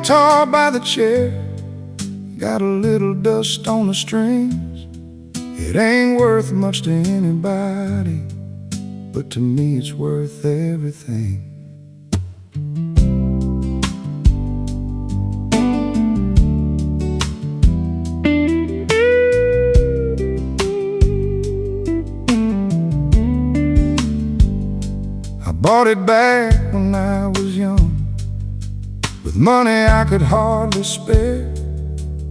guitar by the chair, got a little dust on the strings. It ain't worth much to anybody, but to me it's worth everything. I bought it back when I was young, with money I could hardly spare.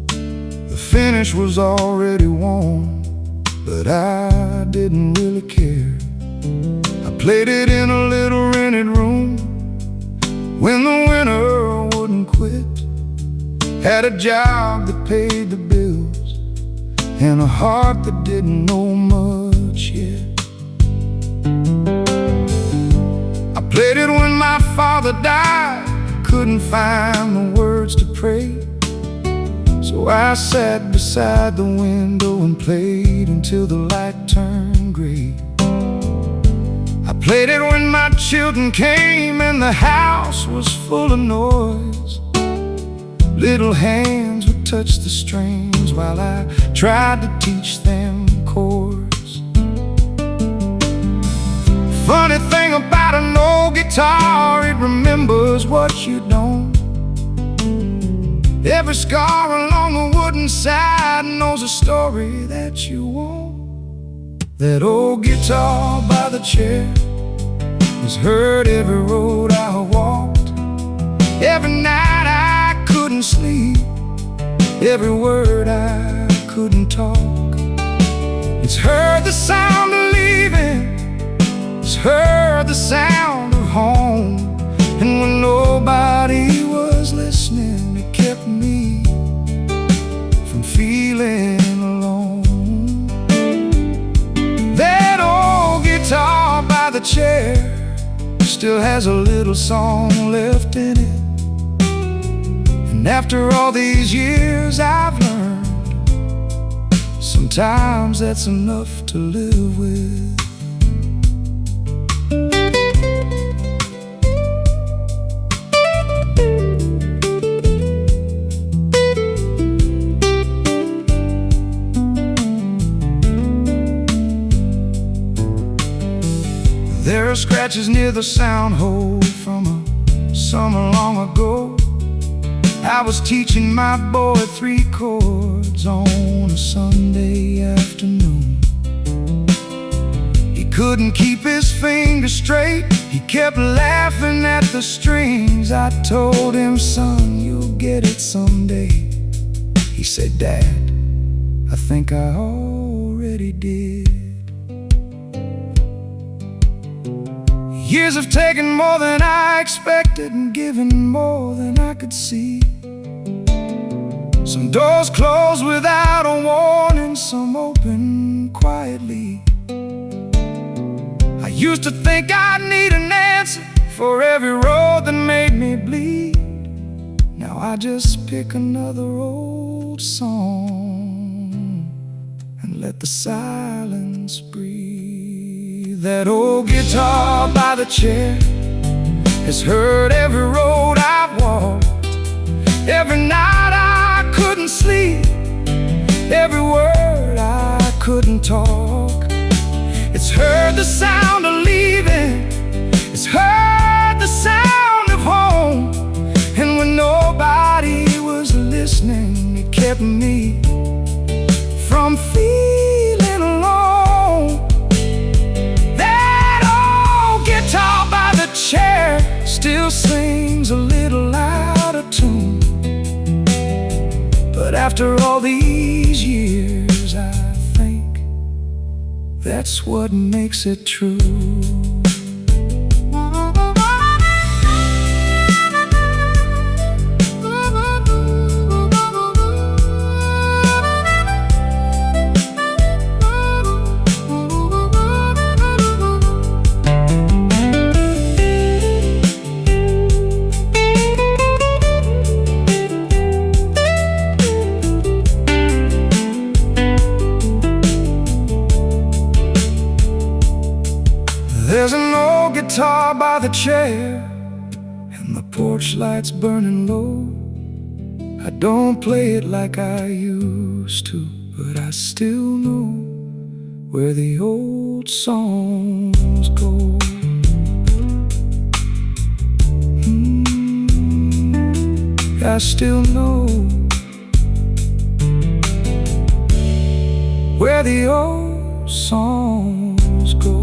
The finish was already worn, but I didn't really care. I played it in a little rented room when the winter wouldn't quit. Had a job that paid the bills and a heart that didn't know much yet. I played it when my father died, couldn't find the words to pray. So I sat beside the window and played until the light turned gray. I played it when my children came and the house was full of noise. Little hands would touch the strings while I tried to teach them chords. Funny thing about an old guitar, it remembers what you don't. Every scar along the wooden side knows a story that you won't. That old guitar by the chair has heard every road I walked. Every night I couldn't sleep, every word I couldn't talk. It's heard the sound of leaving, it's heard the sound of home. And when nobody was listening, it kept me from feeling alone. That old guitar by the chair still has a little song left in it. And after all these years I've learned, sometimes that's enough to live with. There are scratches near the sound hole from a summer long ago. I was teaching my boy 3 chords on a Sunday afternoon. He couldn't keep his fingers straight, he kept laughing at the strings. I told him, son, you'll get it someday. He said, Dad, I think I already did. Years have taken more than I expected and given more than I could see. Some doors close without a warning, some open quietly. I used to think I'd need an answer for every road that made me bleed. Now I just pick another old song and let the silence breathe. That old guitar by the chair has heard every road I've walked. Every night I couldn't sleep, every word I couldn't talk. It's heard the sound of leaving, it's heard the sound of home. And when nobody was listening, it kept me from feeling alone. That old guitar by the chair still sings a little out of tune. But after all these years, I think that's what makes it true. There's an old guitar by the chair, and the porch light's burning low. I don't play it like I used to, but I still know where the old songs go. I still know where the old songs go.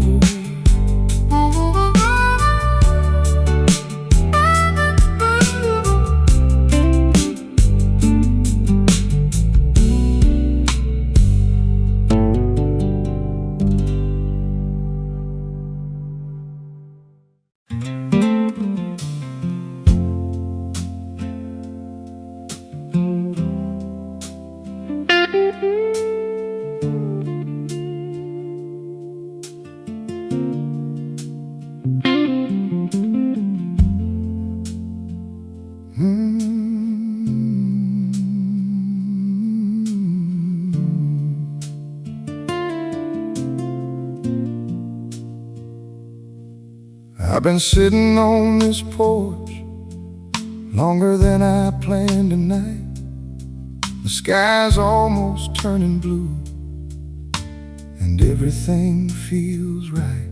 I've been sitting on this porch longer than I planned tonight. The sky's almost turning blue, and everything feels right.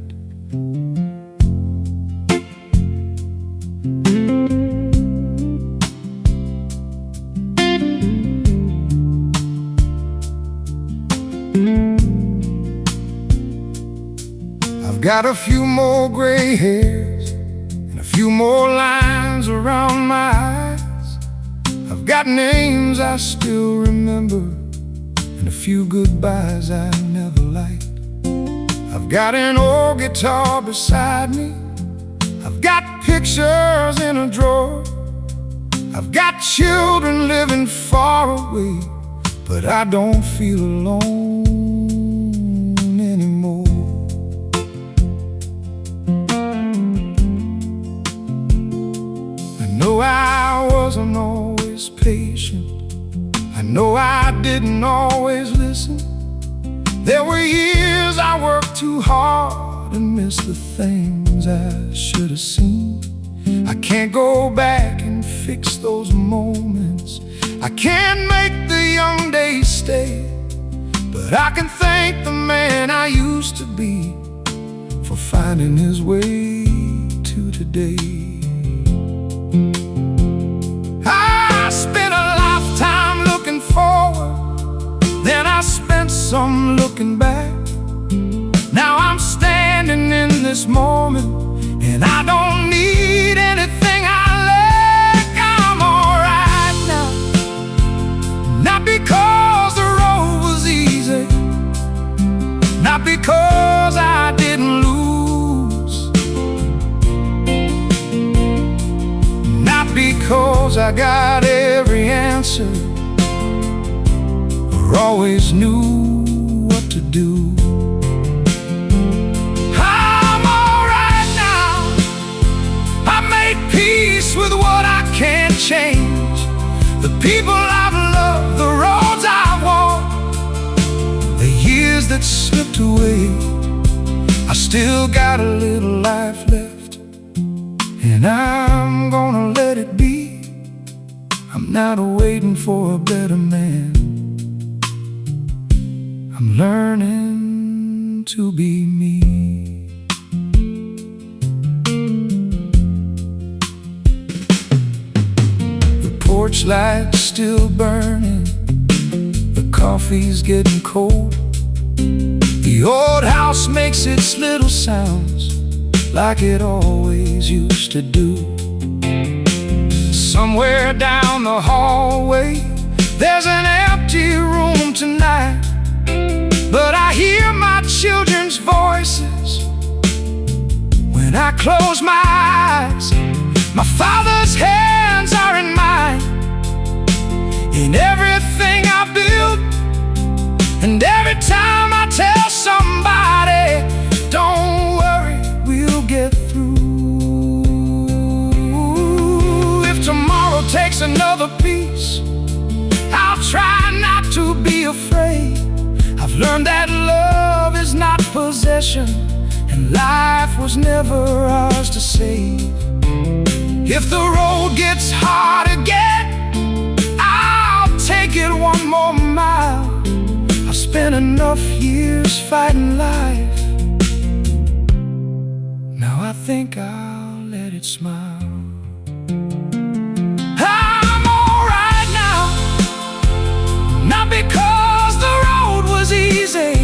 I've got a few more gray hairs and a few more lines around my eyes. I've got names I still remember and a few goodbyes I never liked. I've got an old guitar beside me. I've got pictures in a drawer. I've got children living far away, but I don't feel alone anymore. I know I wasn't always patient. I know I didn't always listen. There were years I worked too hard and missed the things I should have seen. I can't go back and fix those moments. I can't make the young days stay, but I can thank the man I used to be for finding his way to today. I spent a lifetime looking forward, then I spent some looking back. Now I'm standing in this moment, and I don't need anything I lack. I'm alright now, not because the road was easy, not because I didn't lose, not because I got every answer or always knew what to do. With what I can't change, the people I've loved, the roads I've walked, the years that slipped away. I still got a little life left, and I'm gonna let it be. I'm not waiting for a better man. I'm learning to be me. Porch light's still burning, the coffee's getting cold. The old house makes its little sounds like it always used to do. Somewhere down the hallway there's an empty room tonight, but I hear my children's voices when I close my eyes. My father's hands are in mine, in everything I build, and every time I tell somebody, don't worry, we'll get through. If tomorrow takes another piece, I'll try not to be afraid. I've learned that love is not possession, and life was never ours to save. If the road gets hard again, Spent enough years fighting life. Now I think I'll let it smile. I'm alright now, not because the road was easy,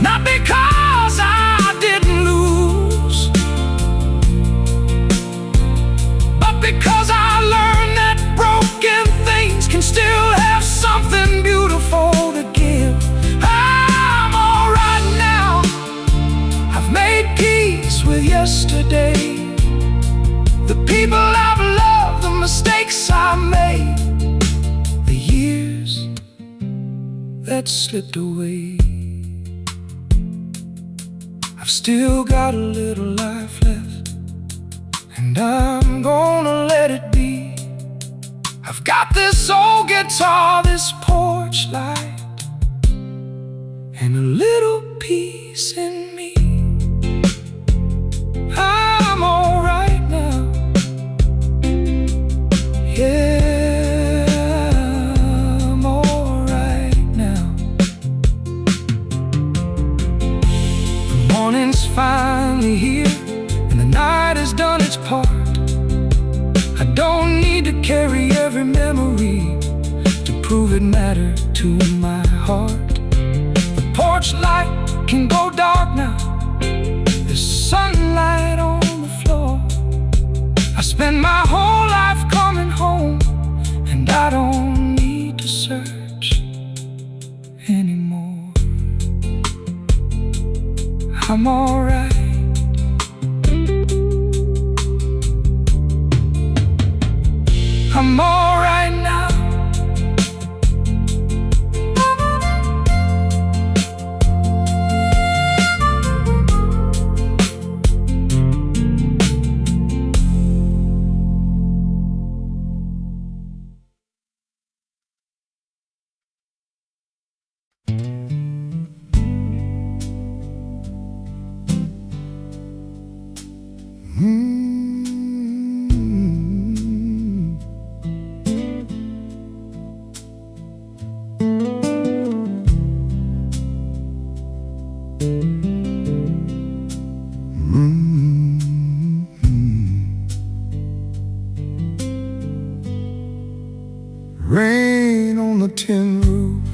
not because I didn't lose, but because I learned that broken things can still have something beautiful to give. I'm alright now, I've made peace with yesterday, the people I've loved, the mistakes I made, the years that slipped away. I've still got a little life left, and I'm gonna let it be. I've got this old guitar, this porch light, and a little peace in me. I'm alright now. Yeah, I'm alright now. The morning's finally here, and the night has done its part. I don't need to carry every memory to prove it mattered to my heart. The porch light can go dark now, there's sunlight on the floor. I spend my whole life coming home, and I don't need to search anymore. I'm alright. I'm alright now. Rain on the tin roof,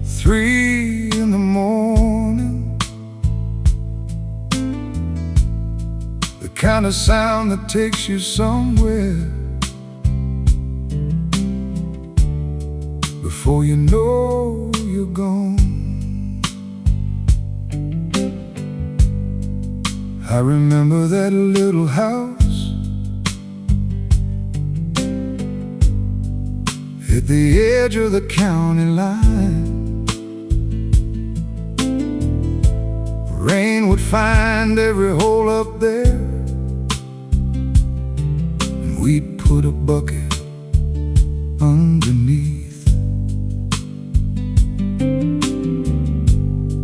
3 in the morning, the kind of sound that takes you somewhere before you know you're gone. I remember that little house at the edge of the county line. Rain would find every hole up there, and we'd put a bucket underneath.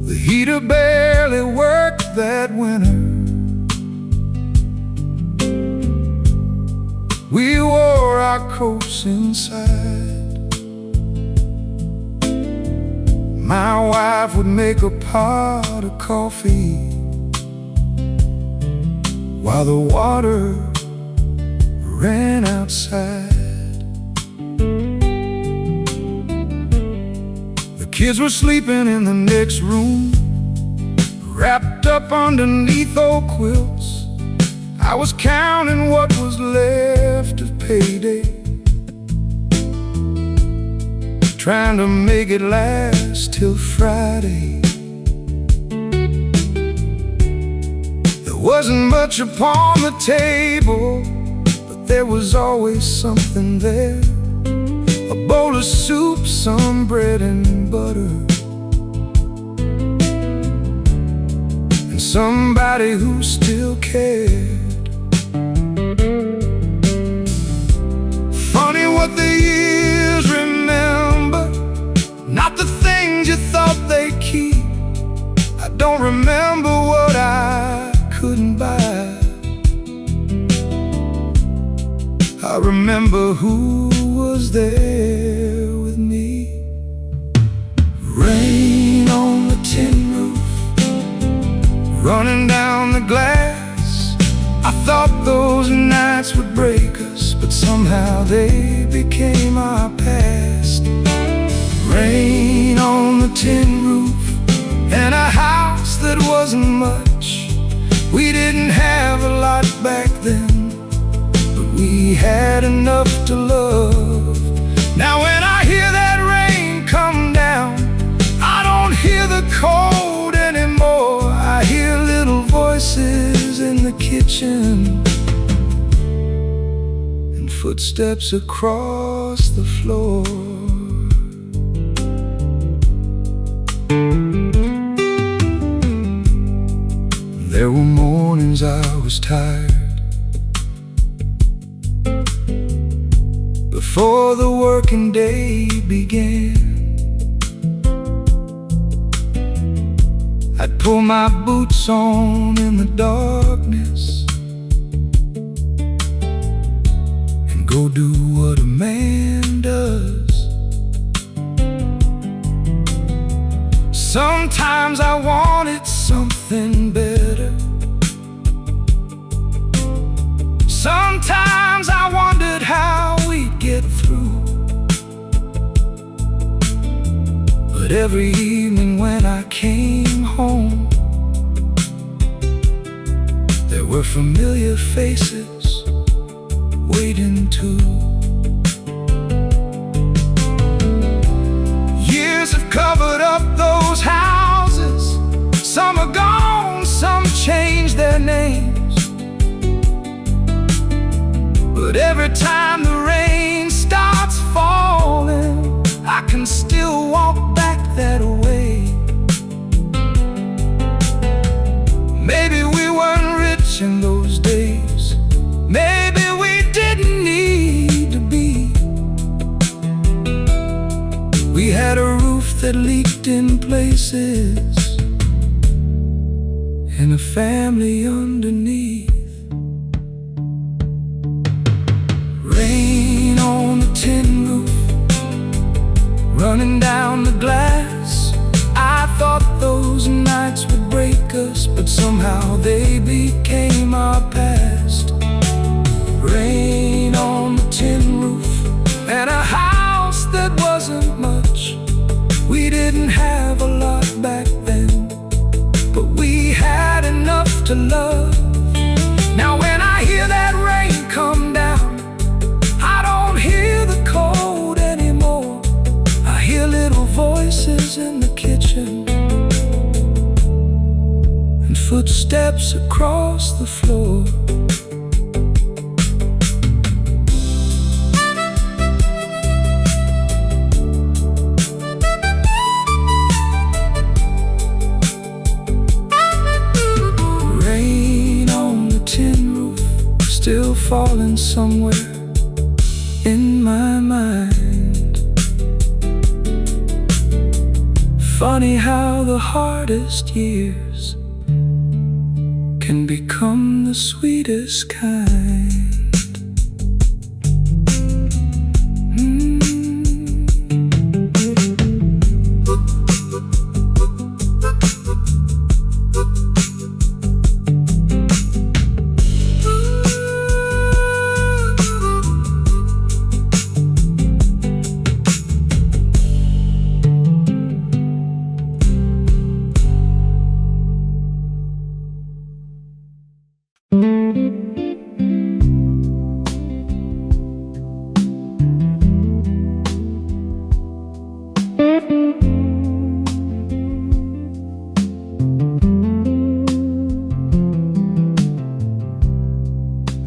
The heater barely worked that winter. We wore our coats inside. My wife would make a pot of coffee while the water ran outside. The kids were sleeping in the next room, wrapped up underneath old quilts. I was counting what was left of payday, trying to make it last till Friday. There wasn't much upon the table, but there was always something there. A bowl of soup, some bread and butter, and somebody who still cared. Funny what the years remember, not the things you thought they'd keep. I don't remember what I couldn't buy. I remember who was there with me. Rain on the tin roof, running down the glass. I thought those nights would break us, but somehow they became our past. Rain on the tin roof, and a house that wasn't much. We didn't have a lot back then, but we had enough to love. Now when I hear that rain come down, I don't hear the cold anymore. I hear little voices in the kitchen and footsteps across the floor. There were mornings I was tired, before the working day began. I'd pull my boots on in the darkness and go do what a man does. Sometimes I wanted something better. Sometimes I wondered how we'd get through. But every evening when I came home, there were familiar faces waiting too. Years have covered up those houses. Some are gone, some changed their names. But every time the rain starts falling, I can still walk back that way. Maybe we weren't rich in those days. Maybe we didn't need to be. We had a roof that leaked in places, and a family underneath. Rain on the tin roof, running down the glass. I thought those nights would break us, but somehow they became our past. Rain on the tin roof, and a house that wasn't much. We didn't have a lot back then, but we had enough to love. Now when I hear that rain come down, I don't hear the cold anymore. I hear little voices in the kitchen and footsteps across the floor. Still falling somewhere in my mind. Funny how the hardest years can become the sweetest kind.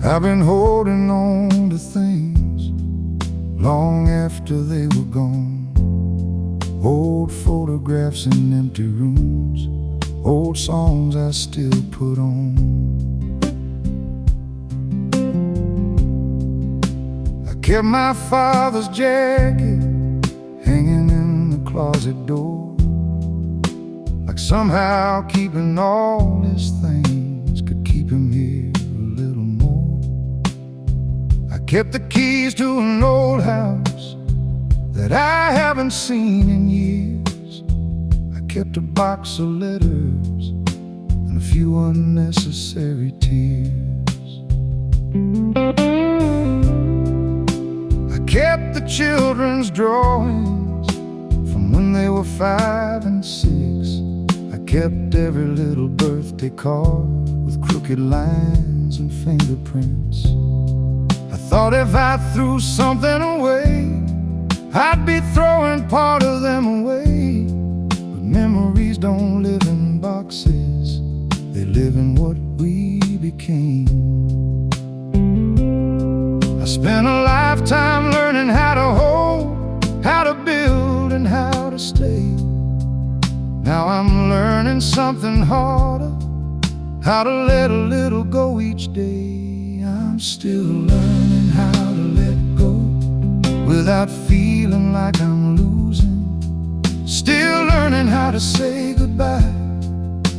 I've been holding on to things long after they were gone. Old photographs in empty rooms, old songs I still put on. I kept my father's jacket hanging in the closet door, like somehow keeping all his things could keep him here a little more. I kept the keys to an old house that I haven't seen in years. I kept a box of letters and a few unnecessary tears. I kept the children's drawings from when they were 5 and 6. I kept every little birthday card with crooked lines and fingerprints. I thought if I threw something away, I'd be throwing part of them away. But memories don't live in boxes, they live in what we became. I spent a lifetime learning how to hold, how to build, and how to stay. Now I'm learning something harder, how to let a little go each day. I'm still learning how to let go without feeling like I'm losing. Still learning how to say goodbye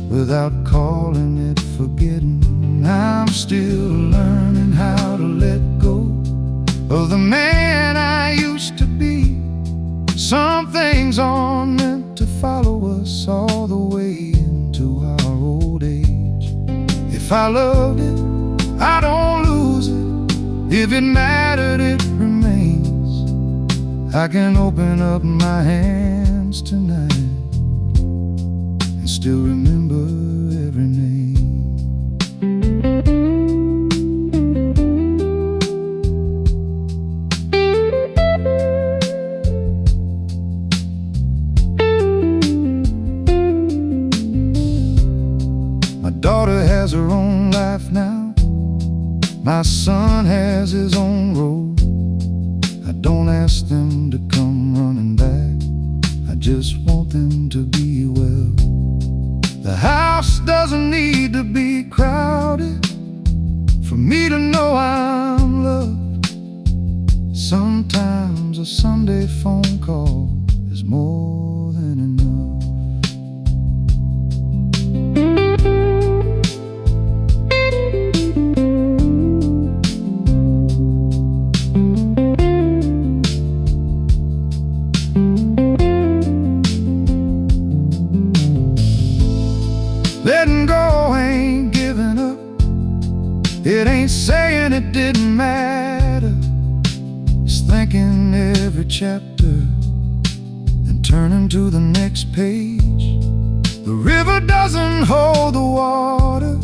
without calling it forgetting. I'm still learning how to let go of the man I used to be. Some things aren't meant to follow us all the way into our old age. If I loved it, I don't lose it. If it mattered, it remains. I can open up my hands tonight and still remember every name. My daughter has her own life now. My son has his own road. I don't ask them to come running back, I just want them to be well. The house doesn't need to be crowded for me to know I'm loved. Sometimes a Sunday phone call is more than enough. Letting go ain't giving up. It ain't saying it didn't matter. It's thinking every chapter and turning to the next page. The river doesn't hold the water,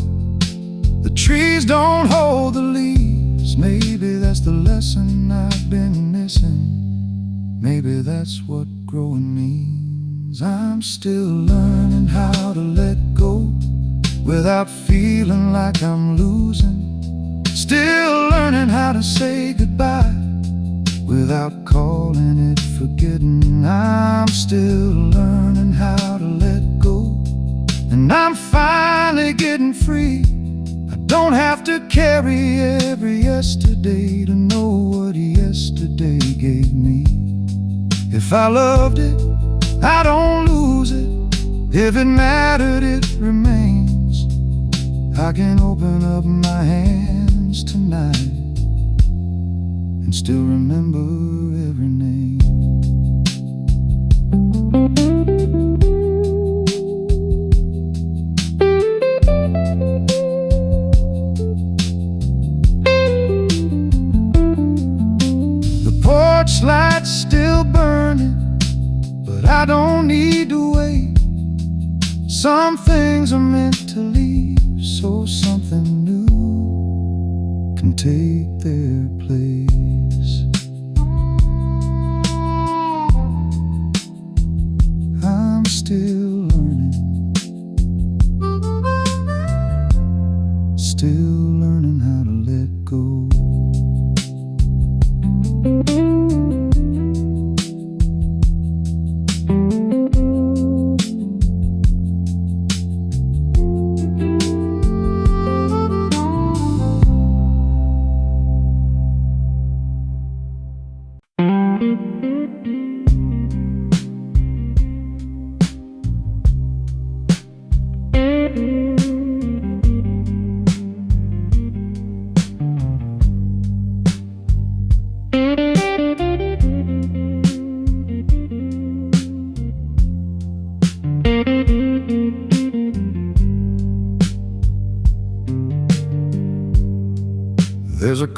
the trees don't hold the leaves. Maybe that's the lesson I've been missing. Maybe that's what growing means. I'm still learning how to let go without feeling like I'm losing. Still learning how to say goodbye without calling it forgetting. I'm still learning how to let go, and I'm finally getting free. I don't have to carry every yesterday to know what yesterday gave me. If I loved it, I don't lose it. If it mattered, it remains. I can open up my hands tonight and still remember every name. The porch light's still burning, but I don't need to wait. Some things are meant to leave, so something new can take their place. I'm still learning, still learning how to let go.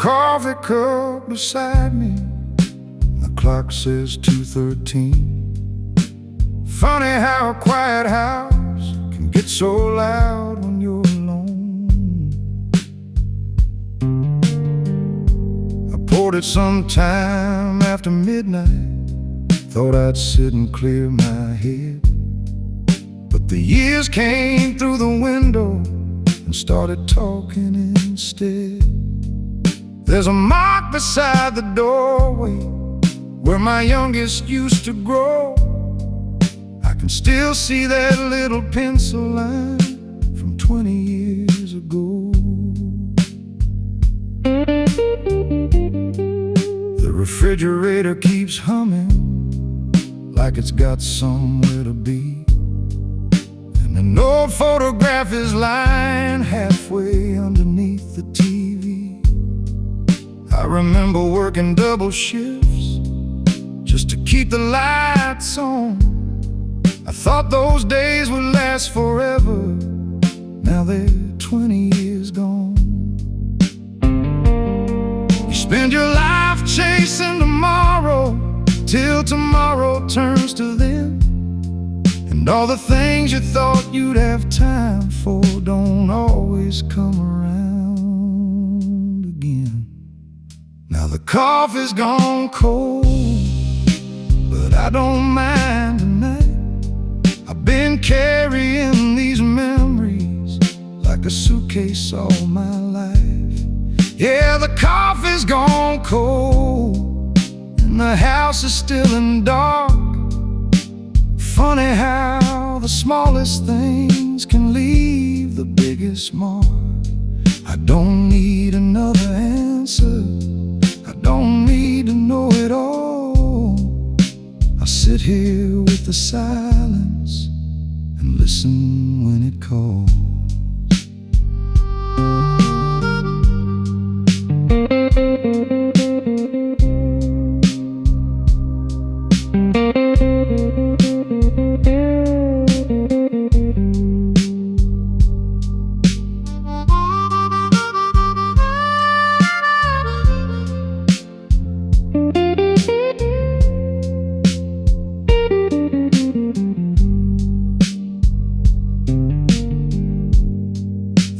coffee cup beside me. The clock says 2:13. Funny how a quiet house can get so loud when you're alone. I poured it sometime after midnight. Thought I'd sit and clear my head, but the years came through the window and started talking instead. There's a mark beside the doorway where my youngest used to grow. I can still see that little pencil line from 20 years ago. The refrigerator keeps humming like it's got somewhere to be, and an old photograph is lying halfway underneath the TV. I remember working double shifts just to keep the lights on. I thought those days would last forever. Now they're 20 years gone. You spend your life chasing tomorrow till tomorrow turns to then, and all the things you thought you'd have time for don't always come around again. Now the coffee's gone cold, but I don't mind tonight. I've been carrying these memories like a suitcase all my life. Yeah, the coffee's gone cold and the house is still in dark. Funny how the smallest things can leave the biggest mark. I don't need another answer, I don't need to know it all. I'll sit here with the silence and listen when it calls.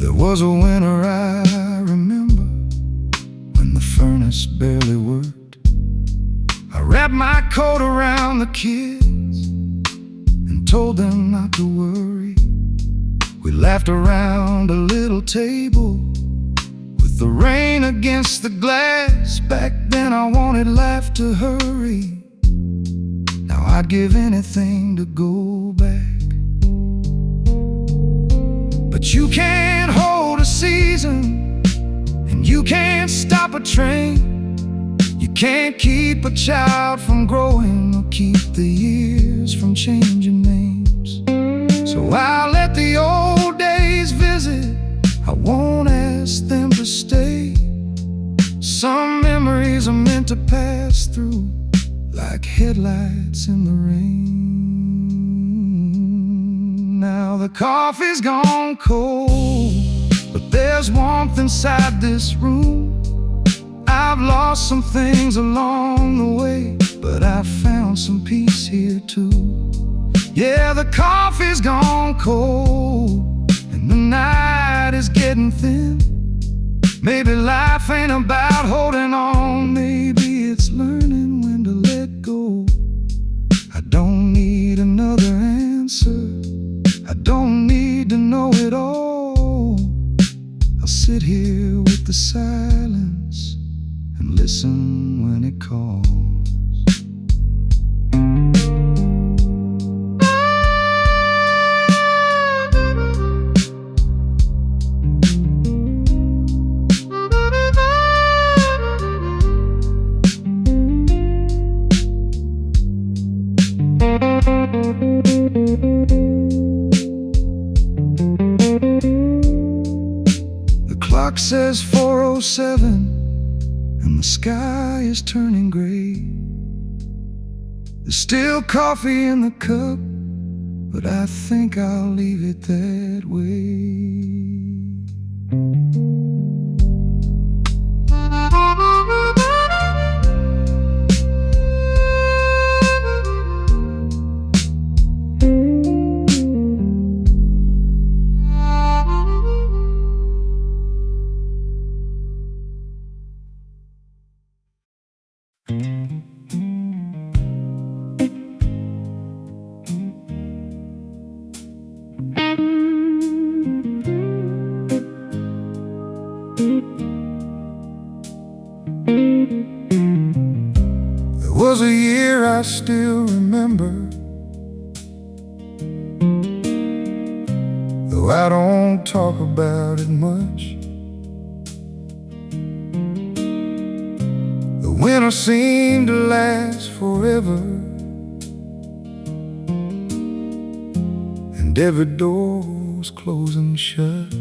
There was a winter I remember when the furnace barely worked. I wrapped my coat around the kids and told them not to worry. We laughed around a little table with the rain against the glass. Back then I wanted life to hurry. Now I'd give anything to go back. But you can't hold a season, and you can't stop a train. You can't keep a child from growing or keep the years from changing names. So I'll let the old days visit, I won't ask them to stay. Some memories are meant to pass through like headlights in the rain. Now the coffee's gone cold, but there's warmth inside this room. I've lost some things along the way, but I found some peace here too. Yeah, the coffee's gone cold and the night is getting thin. Maybe life ain't about holding on, maybe it's learning when to let go. I don't need another answer, I don't need to know it all. I'll sit here with the silence and listen when it calls. The clock says 4:07 and the sky is turning gray. There's still coffee in the cup, but I think I'll leave it that way. was a year I still remember, though I don't talk about it much. The winter seemed to last forever, and every door was closing shut.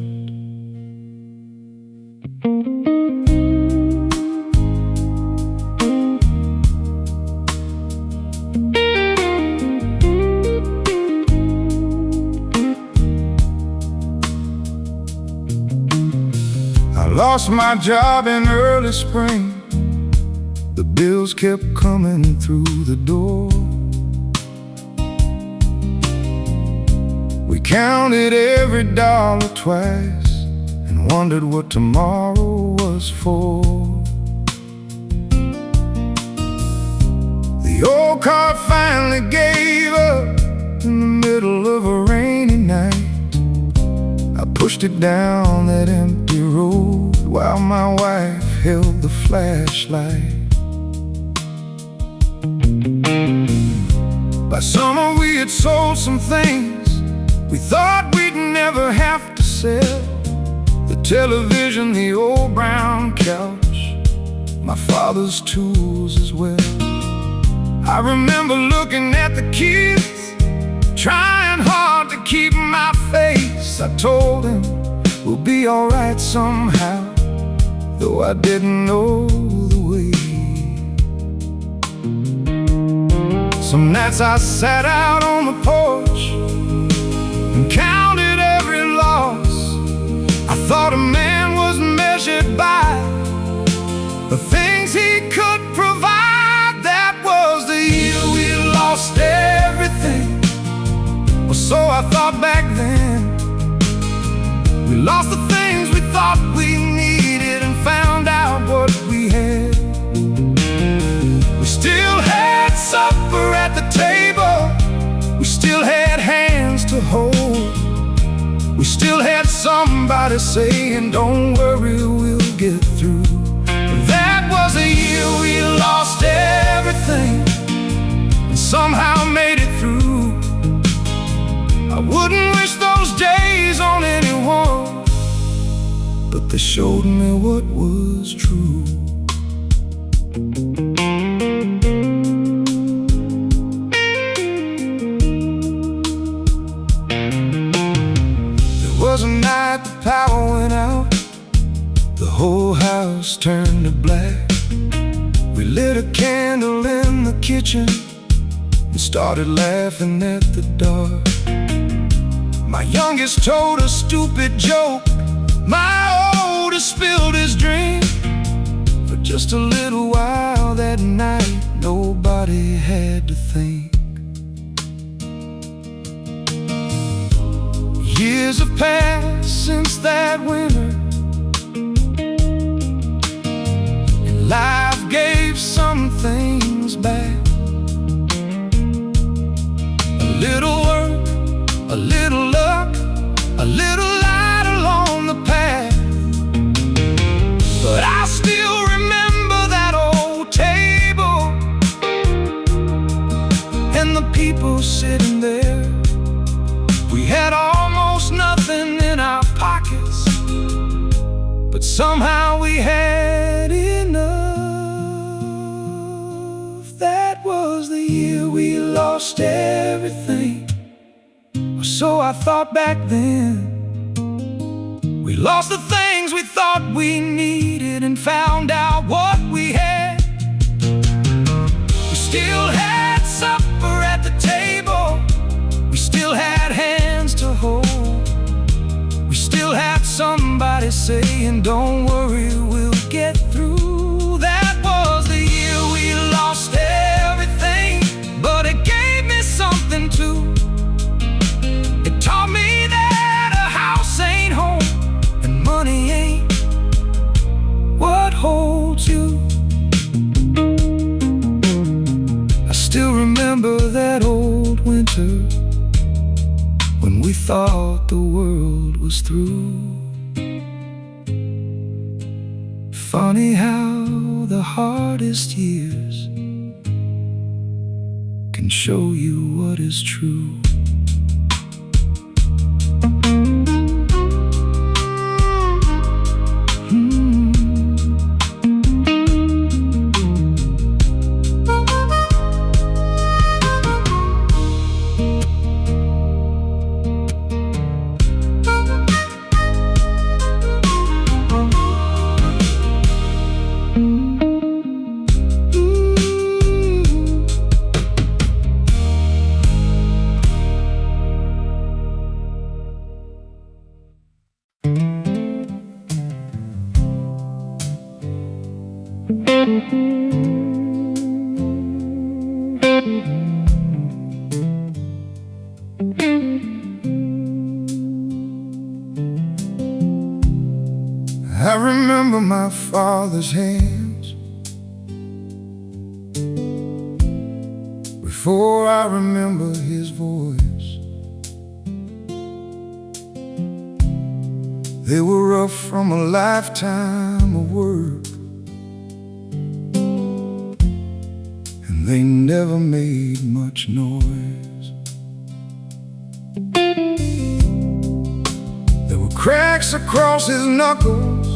I lost my job in early spring. The bills kept coming through the door. We counted every dollar twice and wondered what tomorrow was for. The old car finally gave up in the middle of a rainy night. I pushed it down that empty road while my wife held the flashlight. By summer we had sold some things we thought we'd never have to sell. The television, the old brown couch, my father's tools as well. I remember looking at the kids, trying hard to keep my face. I told him we'll be alright somehow, though I didn't know the way. Some nights I sat out on the porch and counted every loss. I thought a man was measured by the things he could provide. That was the year we lost everything, or so I thought back then. We lost the things we thought we needed and found out what we had. We still had supper at the table, we still had hands to hold, we still had somebody saying, don't worry, we'll get through. That was a year we lost everything and somehow made it through. I wouldn't wish those days on anyone, but they showed me what was true. There was a night the power went out, the whole house turned to black. We lit a candle in the kitchen and started laughing at the dark. My youngest told a stupid joke, my oldest spilled his drink. For just a little while that night, nobody had to think. Years have passed since that winter, and life gave some things back. A little work, a little luck, a little light along the path. But I still remember that old table and the people sitting there. We had almost nothing in our pockets, but somehow we had enough. That was the year we lost everything, or so I thought back then. We lost the things we thought we needed and found out what we had. We still had supper at the table, we still had hands to hold, we still had somebody saying, don't worry, we'll get through. That was the year we lost everything, but it gave me something too. It taught me that a house ain't home and money ain't what holds you. I still remember that old winter when we thought the world was through. Funny how the hardest years and show you what is true. I remember my father's hands before I remember his voice. They were rough from a lifetime of work, and they never made much noise. There were cracks across his knuckles,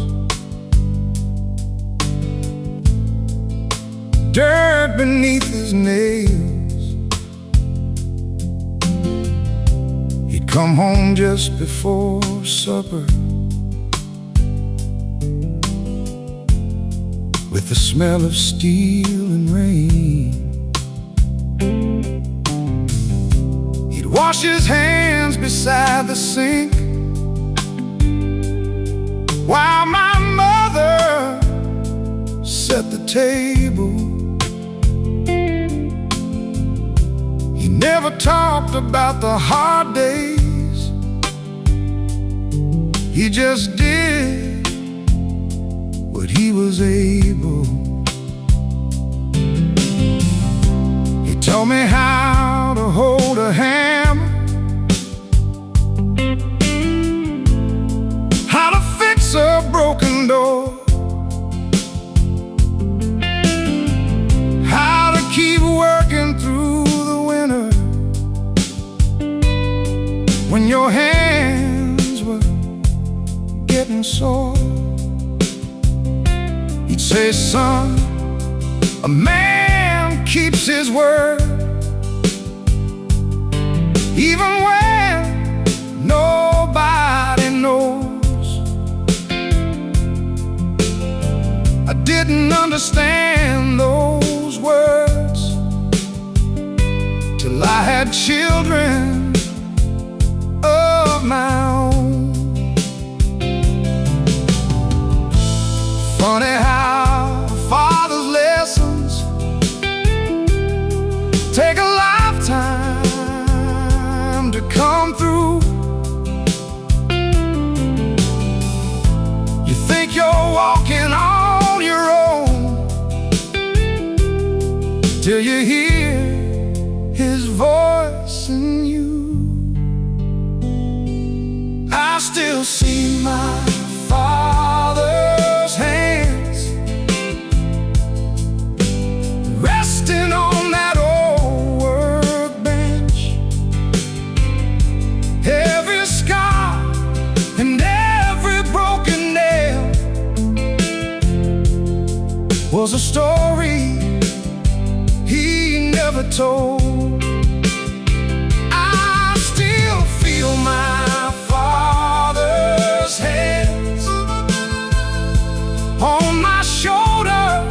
dirt beneath his nails. He'd come home just before supper with the smell of steel and rain. He'd wash his hands beside the sink while my mother set the table. He never talked about the hard days, he just did what he was able. He told me how to hold a hammer, how to fix a broken door, how to keep working through the winter when your hands were getting sore. He'd say, son, a man keeps his word, even when nobody knows. I didn't understand those words till I had children of my own. Funny how father's lessons take a lifetime to come through. You think you're walking on your own till you hear his voice in you. I still see my father's hands resting on that old workbench. Every scar and every broken nail was a story he never told. I still feel my father's hands on my shoulder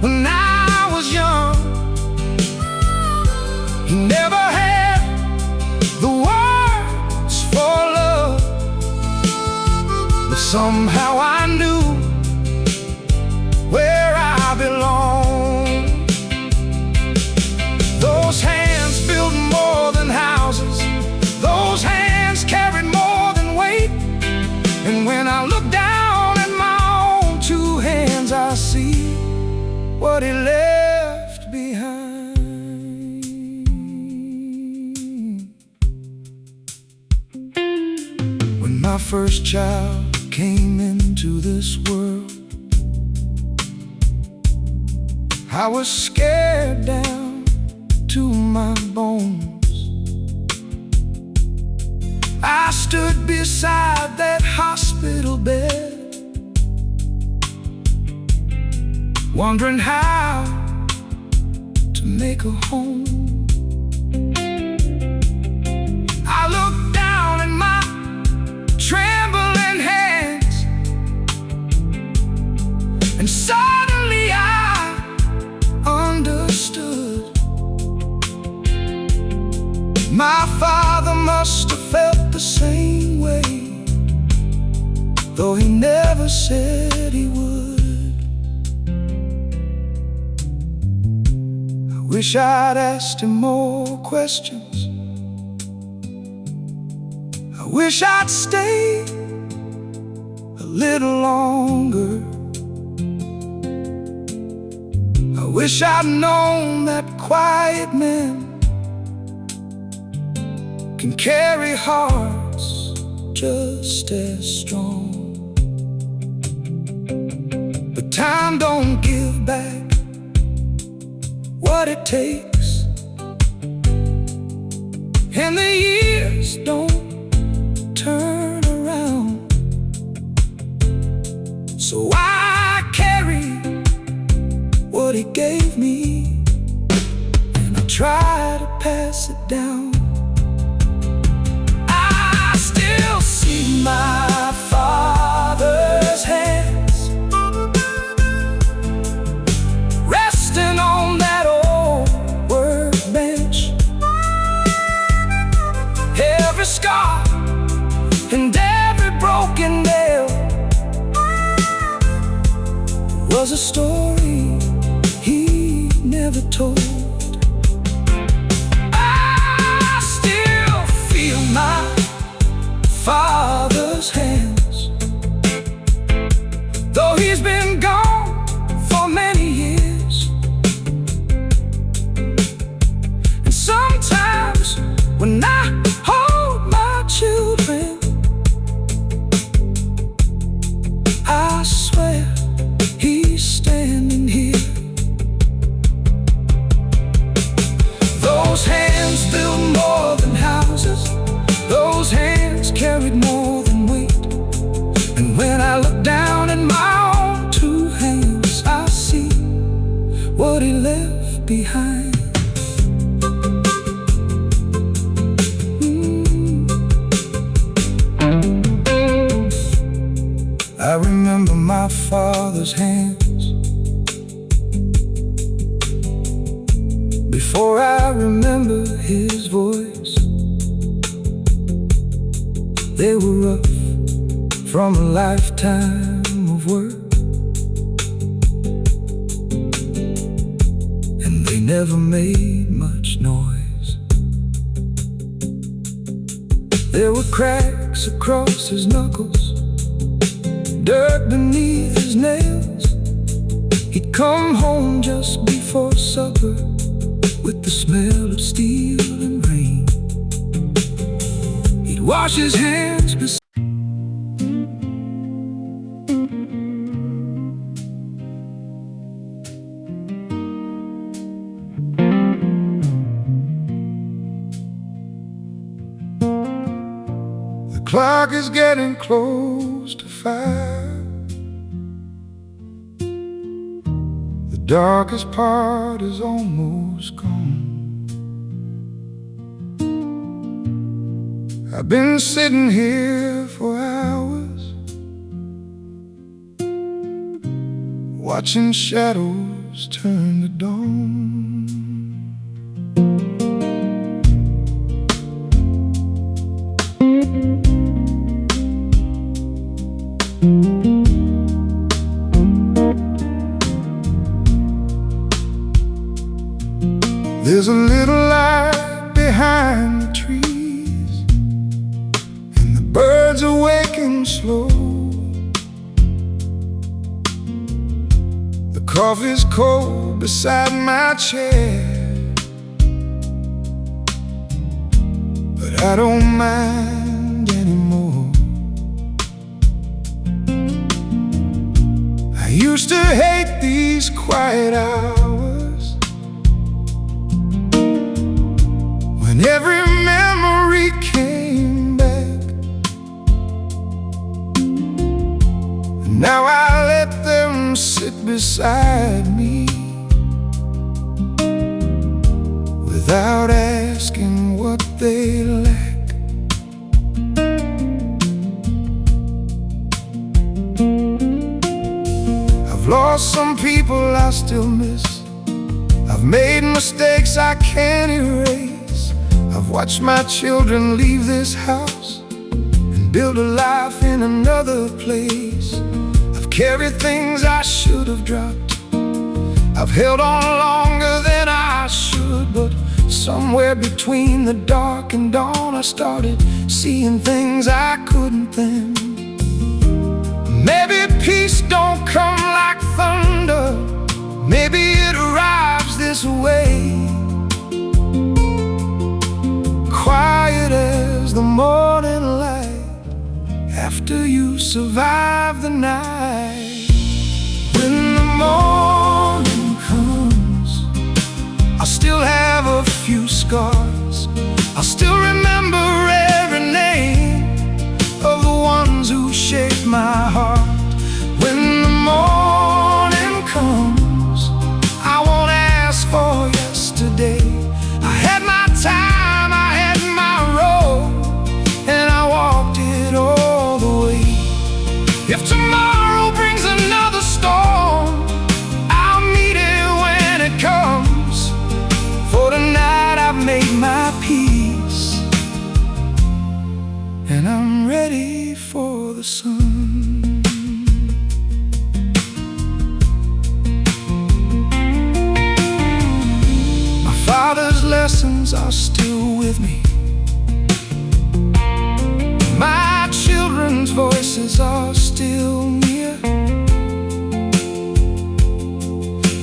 when I was young. He never had the words for love, but somehow I knew where I belong. Those hands built more than houses, those hands carried more than weight. And when I look down at my own two hands, I see what he left behind. When my first child came into this world, I was scared down to my bones. I stood beside that hospital bed, wondering how to make a home. I looked down at my trembling hands, and suddenly I understood. My father must have felt the same way, though he never said he would. I wish I'd asked him more questions. I wish I'd stayed a little longer. I wish I'd known that quiet men can carry hearts just as strong. But time don't give back what it takes, and the years don't turn around. So I carry what he gave me, and I try to pass it down. I still see my father's hands resting on that old workbench. Every scar and every broken nail was a story he never told. I still feel my father's hands, though he's been gone for many years. And sometimes when I hold my children, I swear he's standing here. Those hands built more than houses. Those hands carried more than weight. And when I look down at my own two hands, I see what he left behind. I remember my father's hands before I remember his voice. They were rough from a lifetime of work, and they never made much noise. There were cracks across his knuckles, dirt beneath his nails. He'd come home just before supper with the smell of steel and rain. He'd wash his hands beside The clock is getting close to 5. The darkest part is almost gone. I've been sitting here for hours, watching shadows turn to dawn. There's a little light behind the trees, and the birds are waking slow. The coffee's cold beside my chair, but I don't mind anymore. I used to hate these quiet hours, and every memory came back. And now I let them sit beside me without asking what they lack. I've lost some people I still miss. I've made mistakes I can't erase. I've watched my children leave this house and build a life in another place. I've carried things I should have dropped. I've held on longer than I should, but somewhere between the dark and dawn I started seeing things I couldn't then. Maybe peace don't come like thunder, maybe it arrives this way, quiet as the morning light after you survive the night. When the morning comes, I'll still have a few scars. I'll still remember every name of the ones who shaped my heart. When the morning comes, I won't ask for yesterday. I had my time, I had my road, and I walked it all the way. If tomorrow brings another storm, I'll meet it when it comes. For tonight I've made my peace, and I'm ready for the sun. My father's lessons are still with me. My children's voices are still near.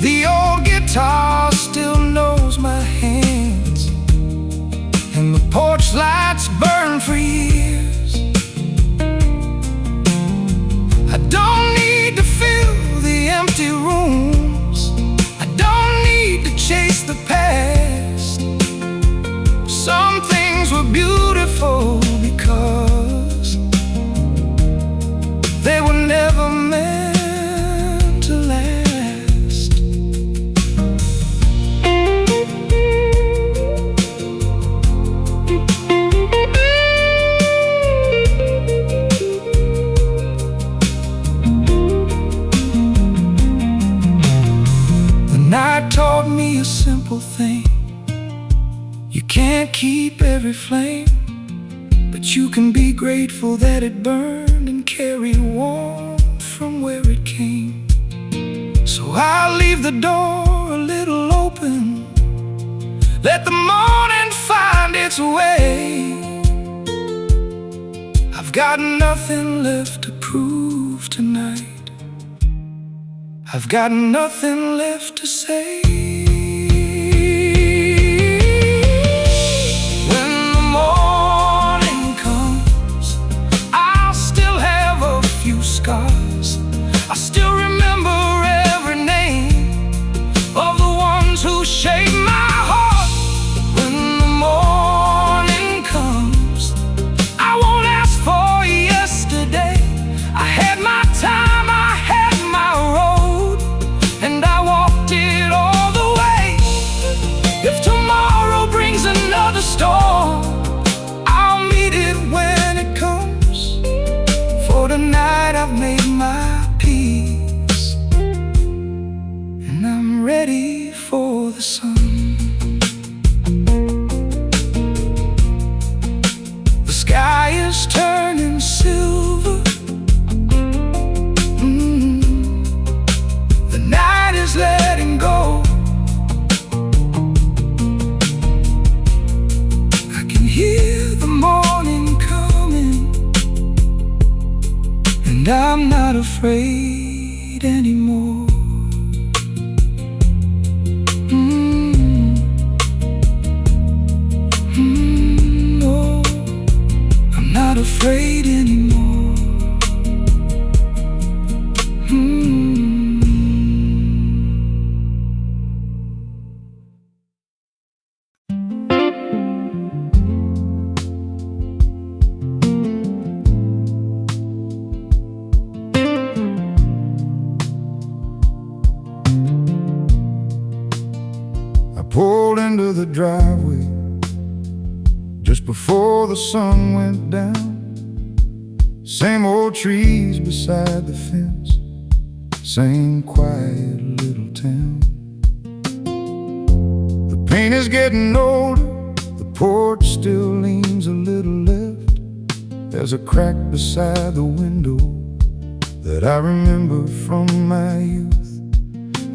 The old guitar still knows my hands, and the porch lights burn for years. I don't need to fill the empty rooms. I don't need to chase the past. Some things were beautiful because they were never meant to last. The night taught me a simple thing: you can't keep every flame, but you can be grateful that it burned and carried warmth from where it came. So I'll leave the door a little open, let the morning find its way. I've got nothing left to prove tonight. I've got nothing left to say. When the morning comes, I'll still have a few scars. I still remember every name of the ones who shaped my heart. When the morning comes, I won't ask for yesterday. I had my time, I had my road, and I walked it all the way. If tomorrow brings another storm, I'll meet it when it comes. For tonight I've made my peace, and I'm ready for the sun. The sky is turning silver. The night is letting go. I can hear the morning coming, and I'm not afraid anymore. No, I'm not afraid anymore. pulled into the driveway just before the sun went down. Same old trees beside the fence, same quiet little town. The paint is getting older, the porch still leans a little left. There's a crack beside the window that I remember from my youth.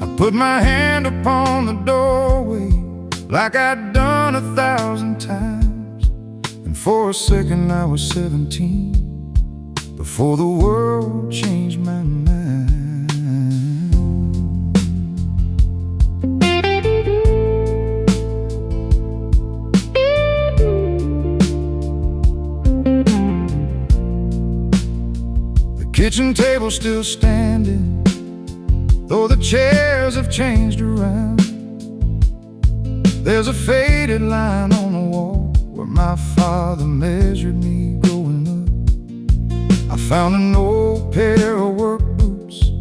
I put my hand upon the doorway like I'd done 1,000 times, and for a second I was 17, before the world changed my mind. The kitchen table's still standing, though the chairs have changed around. There's a faded line on the wall where my father measured me growing up. I found an old pair of work boots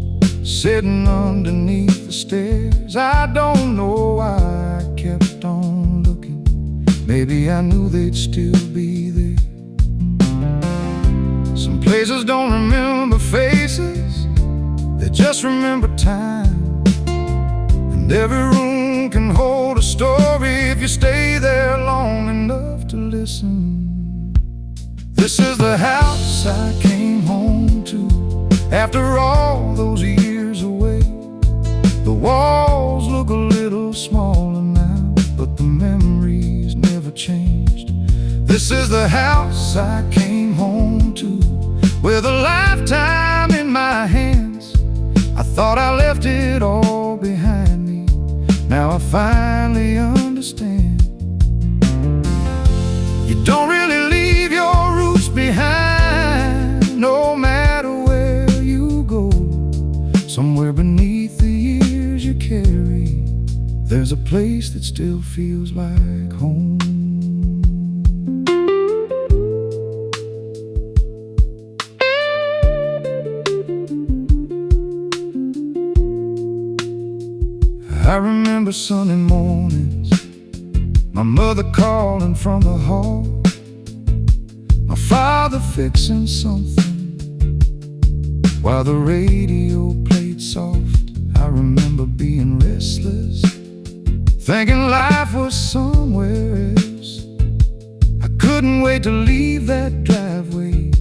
sitting underneath the stairs. I don't know why I kept on looking. Maybe I knew they'd still be there. Some places don't remember faces, they just remember time. And every room can hold a story if you stay there long enough to listen. This is the house I came home to after all those years away. The walls look a little smaller now, but the memories never changed. This is the house I came home to, with a lifetime in my hands. I thought I left it all behind me, now I finally understand. You don't really leave your roots behind, no matter where you go. Somewhere beneath the years you carry, there's a place that still feels like home. I remember Sunday mornings, my mother calling from the hall, my father fixing something while the radio played soft. I remember being restless, thinking life was somewhere else. I couldn't wait to leave that driveway,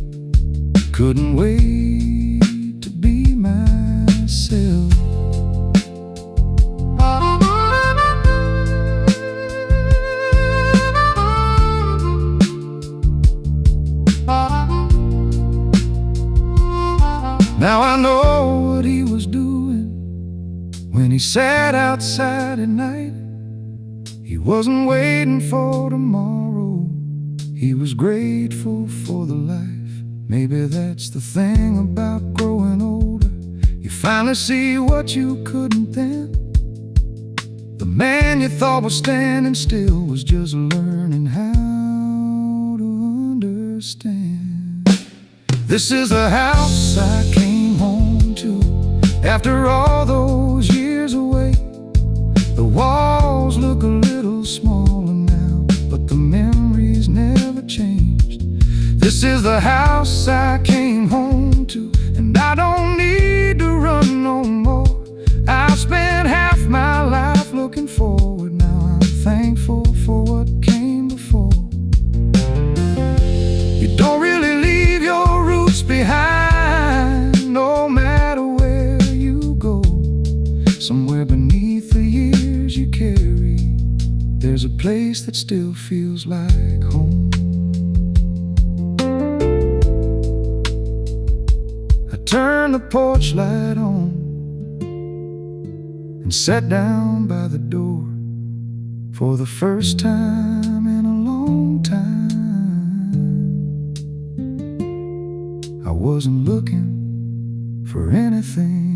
couldn't wait to be myself. Now I know what he was doing when he sat outside at night. He wasn't waiting for tomorrow, he was grateful for the life. Maybe that's the thing about growing older, you finally see what you couldn't then. The man you thought was standing still was just learning how to understand. This is the house I came home to after all those years away. The walls look a little smaller now, but the memories never changed. This is the house I came home to, and I don't need to run no more. I've spent half my life looking forward, now I'm thankful for what came before. You don't really leave your roots behind, no matter where you go. Somewhere beneath the years you carry, there's a place that still feels like home. I turned the porch light on and sat down by the door for the first time in a long time. I wasn't looking for anything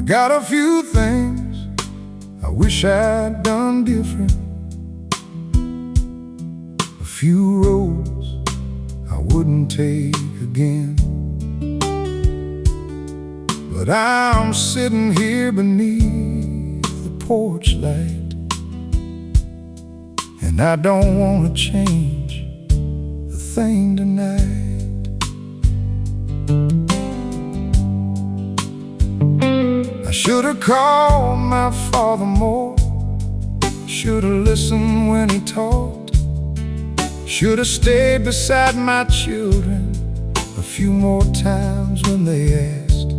got a few things I wish I'd done different, a few roads I wouldn't take again. But I'm sitting here beneath the porch light, and I don't want to change a thing tonight. I should have called my father more, should have listened when he talked, should have stayed beside my children a few more times when they asked.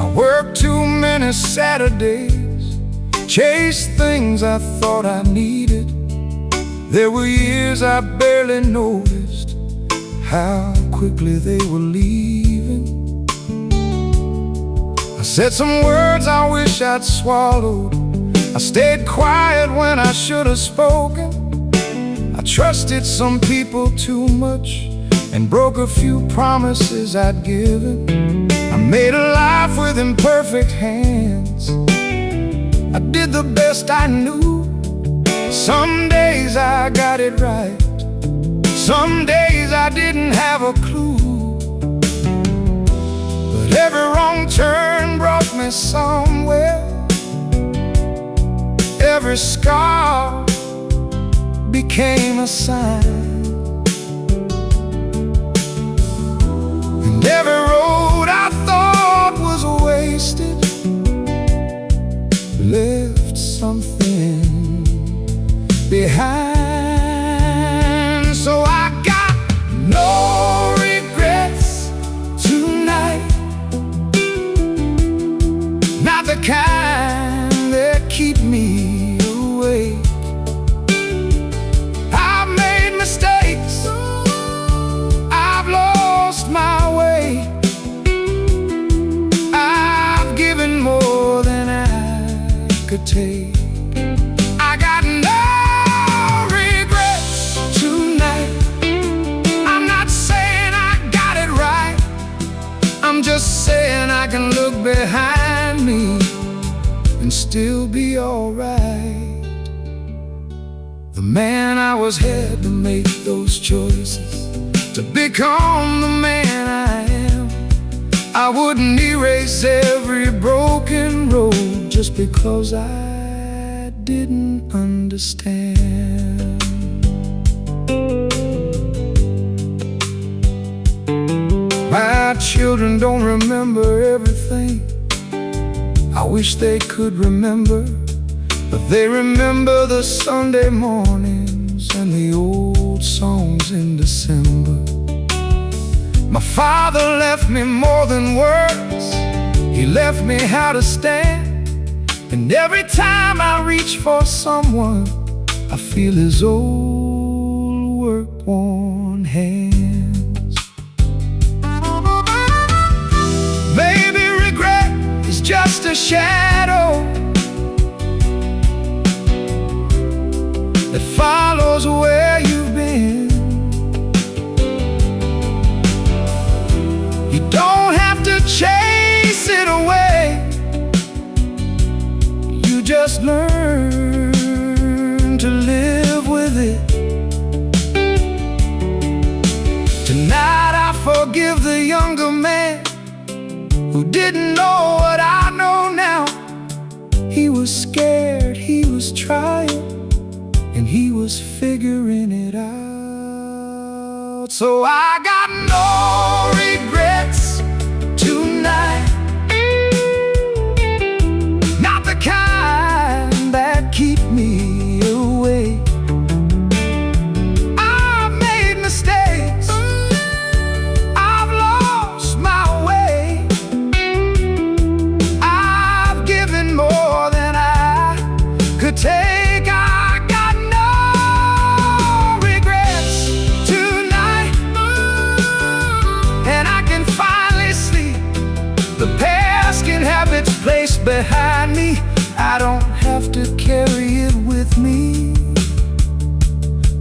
I worked too many Saturdays, chased things I thought I needed. There were years I barely noticed how quickly they were leaving. I said some words I wish I'd swallowed, I stayed quiet when I should have spoken. I trusted some people too much and broke a few promises I'd given. I made a life with imperfect hands, I did the best I knew. Some days I got it right, some days I didn't have a clue. But every wrong turn brought me somewhere, every scar became a sign, and every road I thought was wasted left something behind. So I got no regrets tonight, not the kind that keep me awake. I've made mistakes, I've lost my way, I've given more than I could take. I got no regrets tonight. I'm not saying I got it right, I'm just saying I can look behind me and still be alright. The man I was had to make those choices to become the man I am. I wouldn't erase every broken road just because I didn't understand. My children don't remember everything I wish they could remember, but they remember the Sunday mornings and the old songs in December. My father left me more than words, he left me how to stand. And every time I reach for someone, I feel his old work-worn hands. Maybe regret is just a shadow that follows where you've been. You don't have to chase it away, you just learn to live with it. Tonight I forgive the younger man who didn't know what I know now. He was scared, he was trying, and he was figuring it out. So I got no regrets tonight, not the kind that keep me awake. I've made mistakes, I've lost my way, I've given more than I could take. I got no regrets tonight, and I can finally sleep. The past can have its place behind me, I don't have to carry it with me.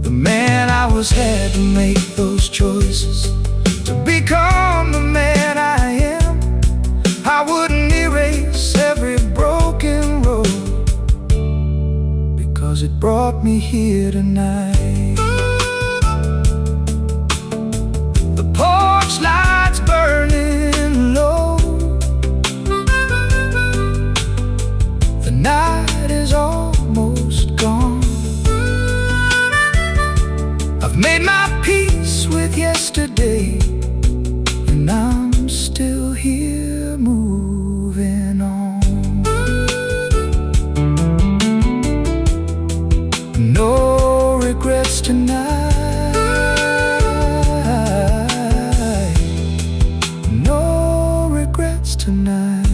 The man I was had to make those choices to become the man I am. I wouldn't erase every brought me here tonight. The porch light's burning low. The night is almost gone. I've made my peace with yesterday, and I'm still here moving on. No regrets tonight. No regrets tonight.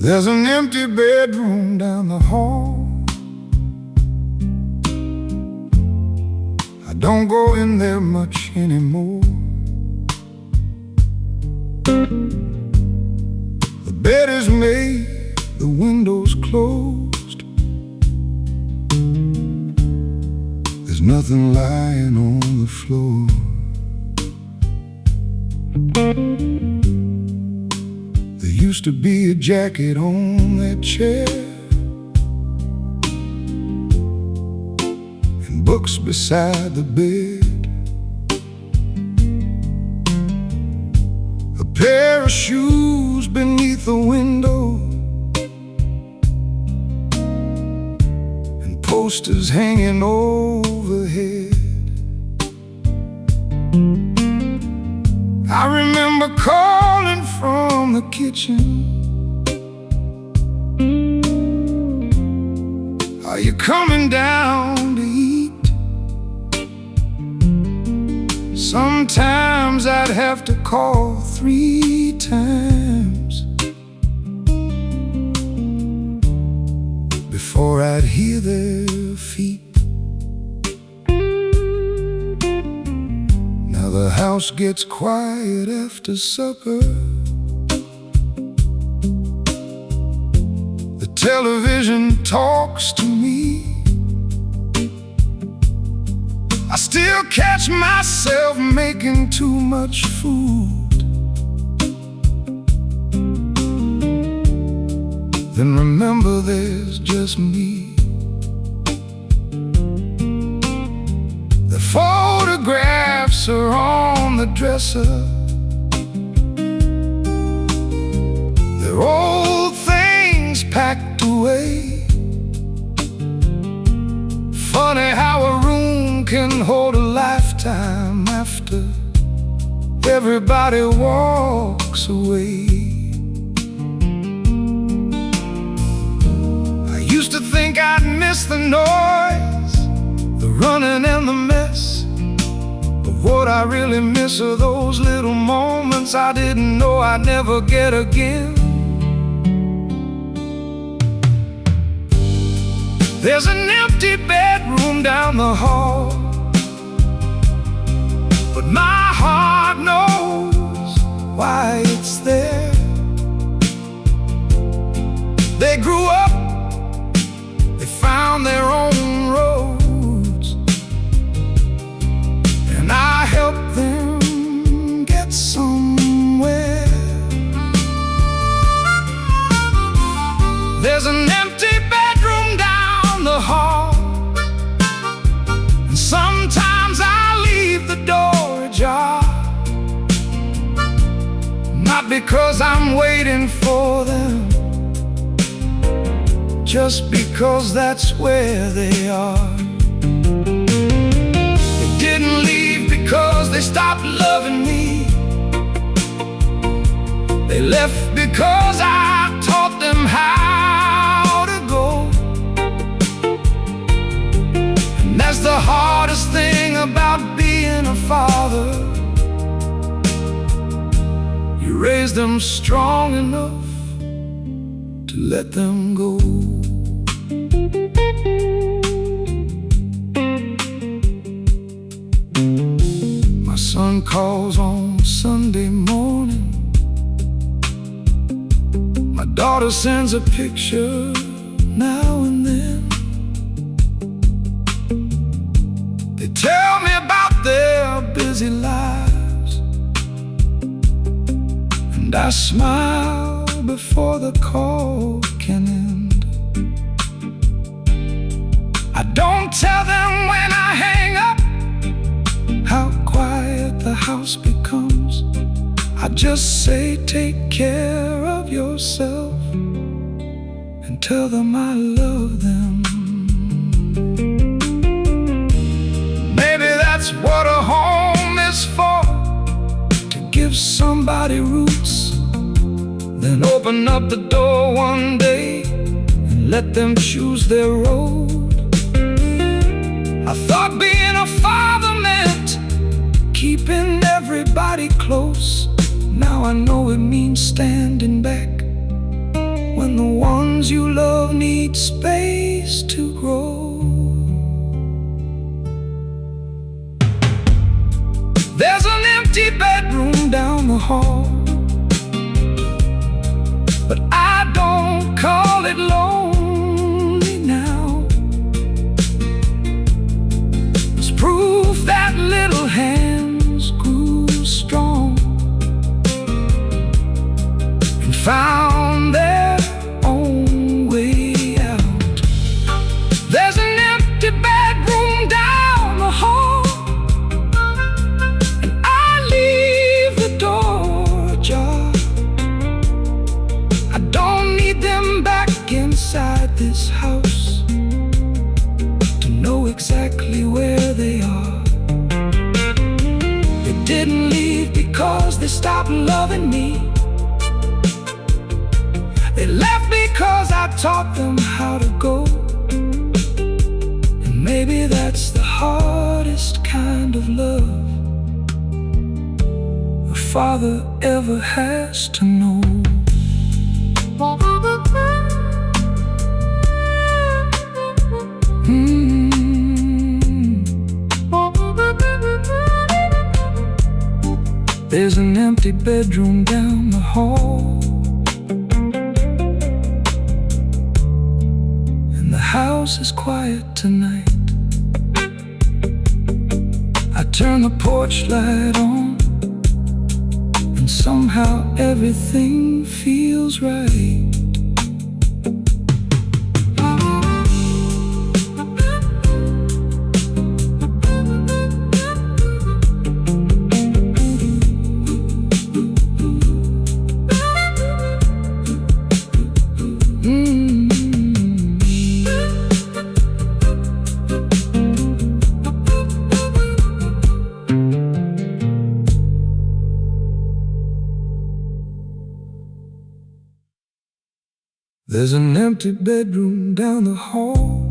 There's an empty bedroom down the hall. I don't go in there much anymore. The bed is made, the windows closed. There's nothing lying on the floor. There used to be a jacket on that chair, and books beside the bed. A pair of shoes beneath the window, and posters hanging overhead. I remember calling from the kitchen, "Are you coming down to eat?" Sometimes I'd have to call 3 times before I'd hear their feet. Now the house gets quiet after supper. The television talks to me. I still catch myself making too much food. Then remember there's just me. The photographs are on the dresser. They're old things packed away. Funny how a room can hold a lifetime after everybody walks away. I used to think I'd miss the noise, the running and the mess. But what I really miss are those little moments I didn't know I'd never get again. There's an empty bedroom down the hall, but my heart knows why it's there. They grew up, they found their own roads, and I helped them get somewhere. There's an empty bedroom down the hall, and sometimes I leave the door ajar. Not because I'm waiting for them, just because that's where they are. They didn't leave because they stopped loving me. They left because I taught them how to go. And that's the hardest thing about being a father. You raise them strong enough to let them go. son calls on Sunday morning. My daughter sends a picture now and then. They tell me about their busy lives, and I smile before the call can end. I don't tell them when I hang up how quiet the house becomes. I just say, take care of yourself, and tell them I love them. Maybe that's what a home is for, to give somebody roots, then open up the door one day and let them choose their road. I thought being a father meant keeping everybody close. Now I know it means standing back when the ones you love need space to grow. There's an empty bedroom down the hall, but I don't call it lonely now. It's proof that little hands grew strong and found their own way out. There's an empty bedroom down the hall, and I leave the door ajar. I don't need them back inside this house to know exactly where they are. They didn't leave because they stopped loving me. They left because I taught them how to go. And maybe that's the hardest kind of love a father ever has to know. There's an empty bedroom down the hall, and the house is quiet tonight. I turn the porch light on, and somehow everything feels right. There's an empty bedroom down the hall.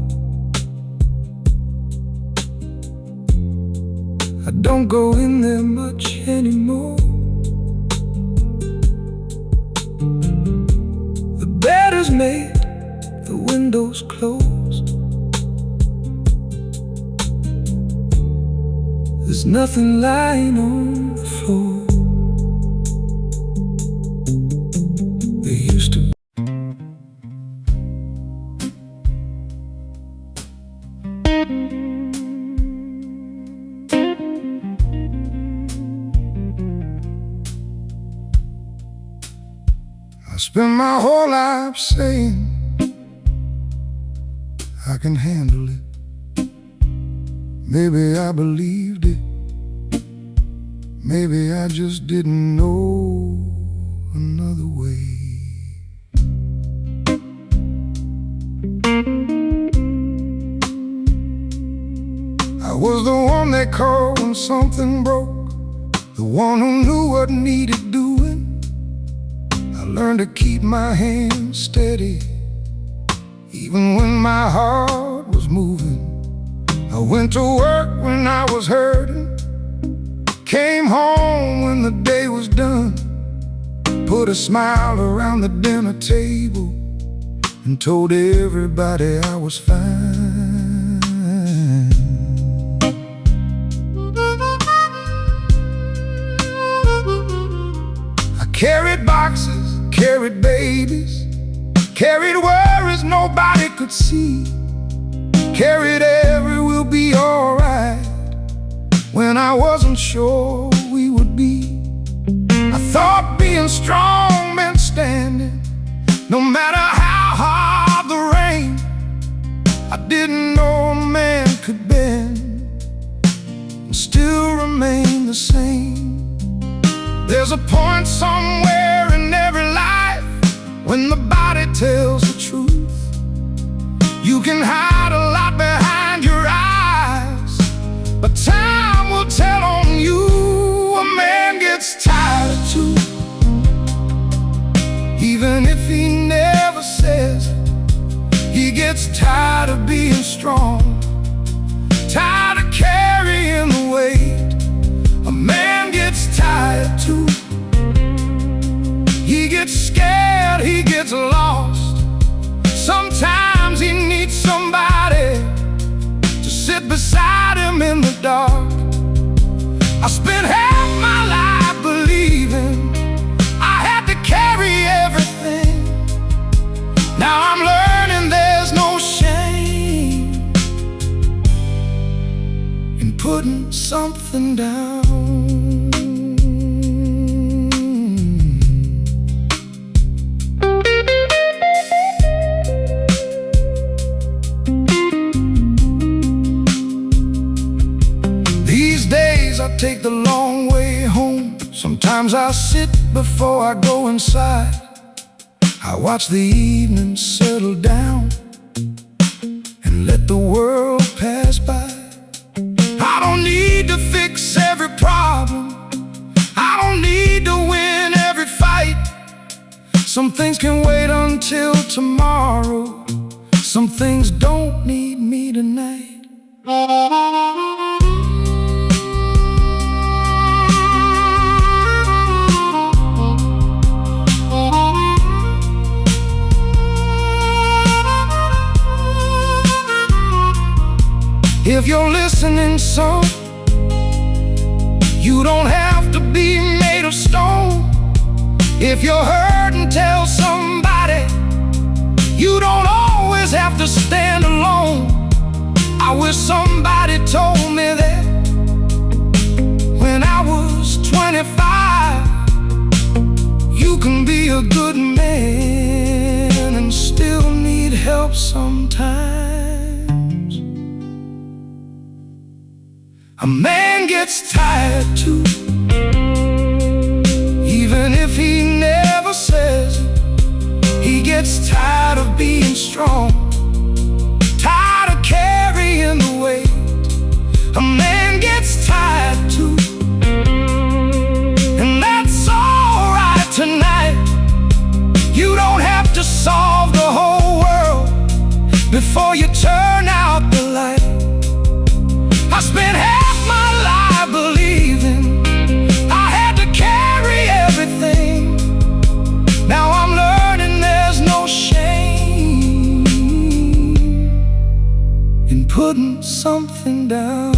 I don't go in there much anymore. The bed is made, the windows closed. There's nothing lying on the floor. There used to be. I spent my whole life saying I can handle it. Maybe I believed it. Maybe I just didn't know another way. I was the one they called when something broke, the one who knew what needed doing. I learned to keep my hands steady, even when my heart was moving. I went to work when I was hurting, came home when the day was done, put a smile around the dinner table, and told everybody I was fine. babies, carried worries nobody could see, carried every "we'll be alright" when I wasn't sure we would be. I thought being strong meant standing, no matter how hard the rain. I didn't know a man could bend and still remain the same. There's a point somewhere in every life when the body tells the truth. You can hide a lot behind your eyes, but time will tell on you. A man gets tired too, even if he never says it. He gets tired of being strong, tired of carrying the weight. A man gets tired too. He gets scared, he gets lost. Sometimes he needs somebody to sit beside him in the dark. I spent half my life believing I had to carry everything. Now I'm learning there's no shame in putting something down. These days I take the long way home. Sometimes I sit before I go inside. I watch the evening settle down and let the world pass by. I don't need to fix every problem, I don't need to win every fight. Some things can wait until tomorrow, some things don't need me tonight. If you're listening, son, you don't have to be made of stone. If you're hurting, tell somebody. You don't always have to stand alone. I wish somebody told me that when I was 25. You can be a good man and still need help sometimes. A man gets tired too, even if he never says it. He gets tired of being strong, tired of carrying the weight. A man gets tired too, and that's alright tonight. You don't have to solve the whole world before you turn out the light. I spent half my life believing I had to carry everything. Now I'm learning there's no shame in putting something down.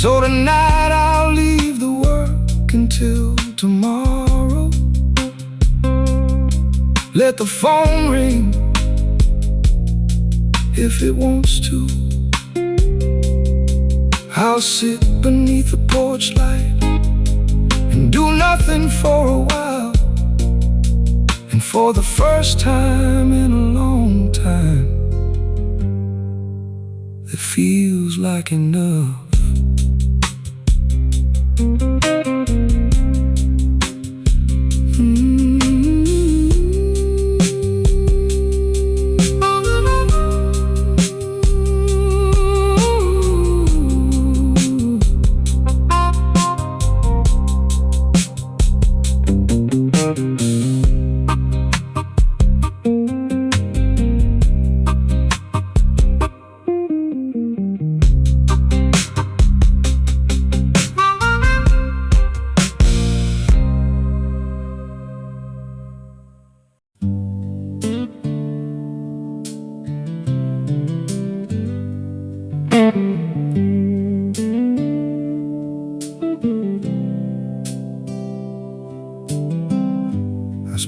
So tonight I'll leave the work until tomorrow. Let the phone ring if it wants to. I'll sit beneath the porch light and do nothing for a while. And for the first time in a long time, it feels like enough.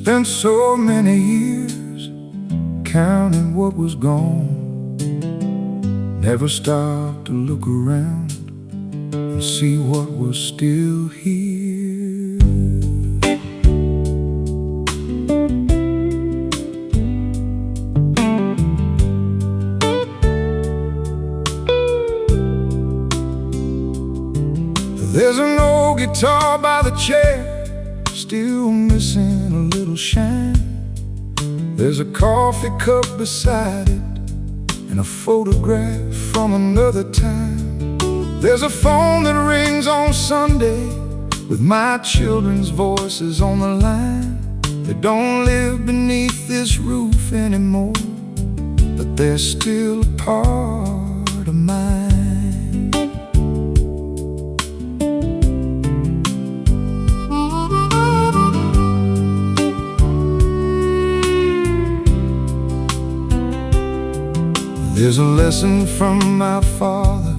Spent so many years counting what was gone. Never stopped to look around and see what was still here. There's an old guitar by the chair, still missing a little shine. There's a coffee cup beside it and a photograph from another time. There's a phone that rings on Sunday with my children's voices on the line. They don't live beneath this roof anymore, but they're still a part of mine. There's a lesson from my father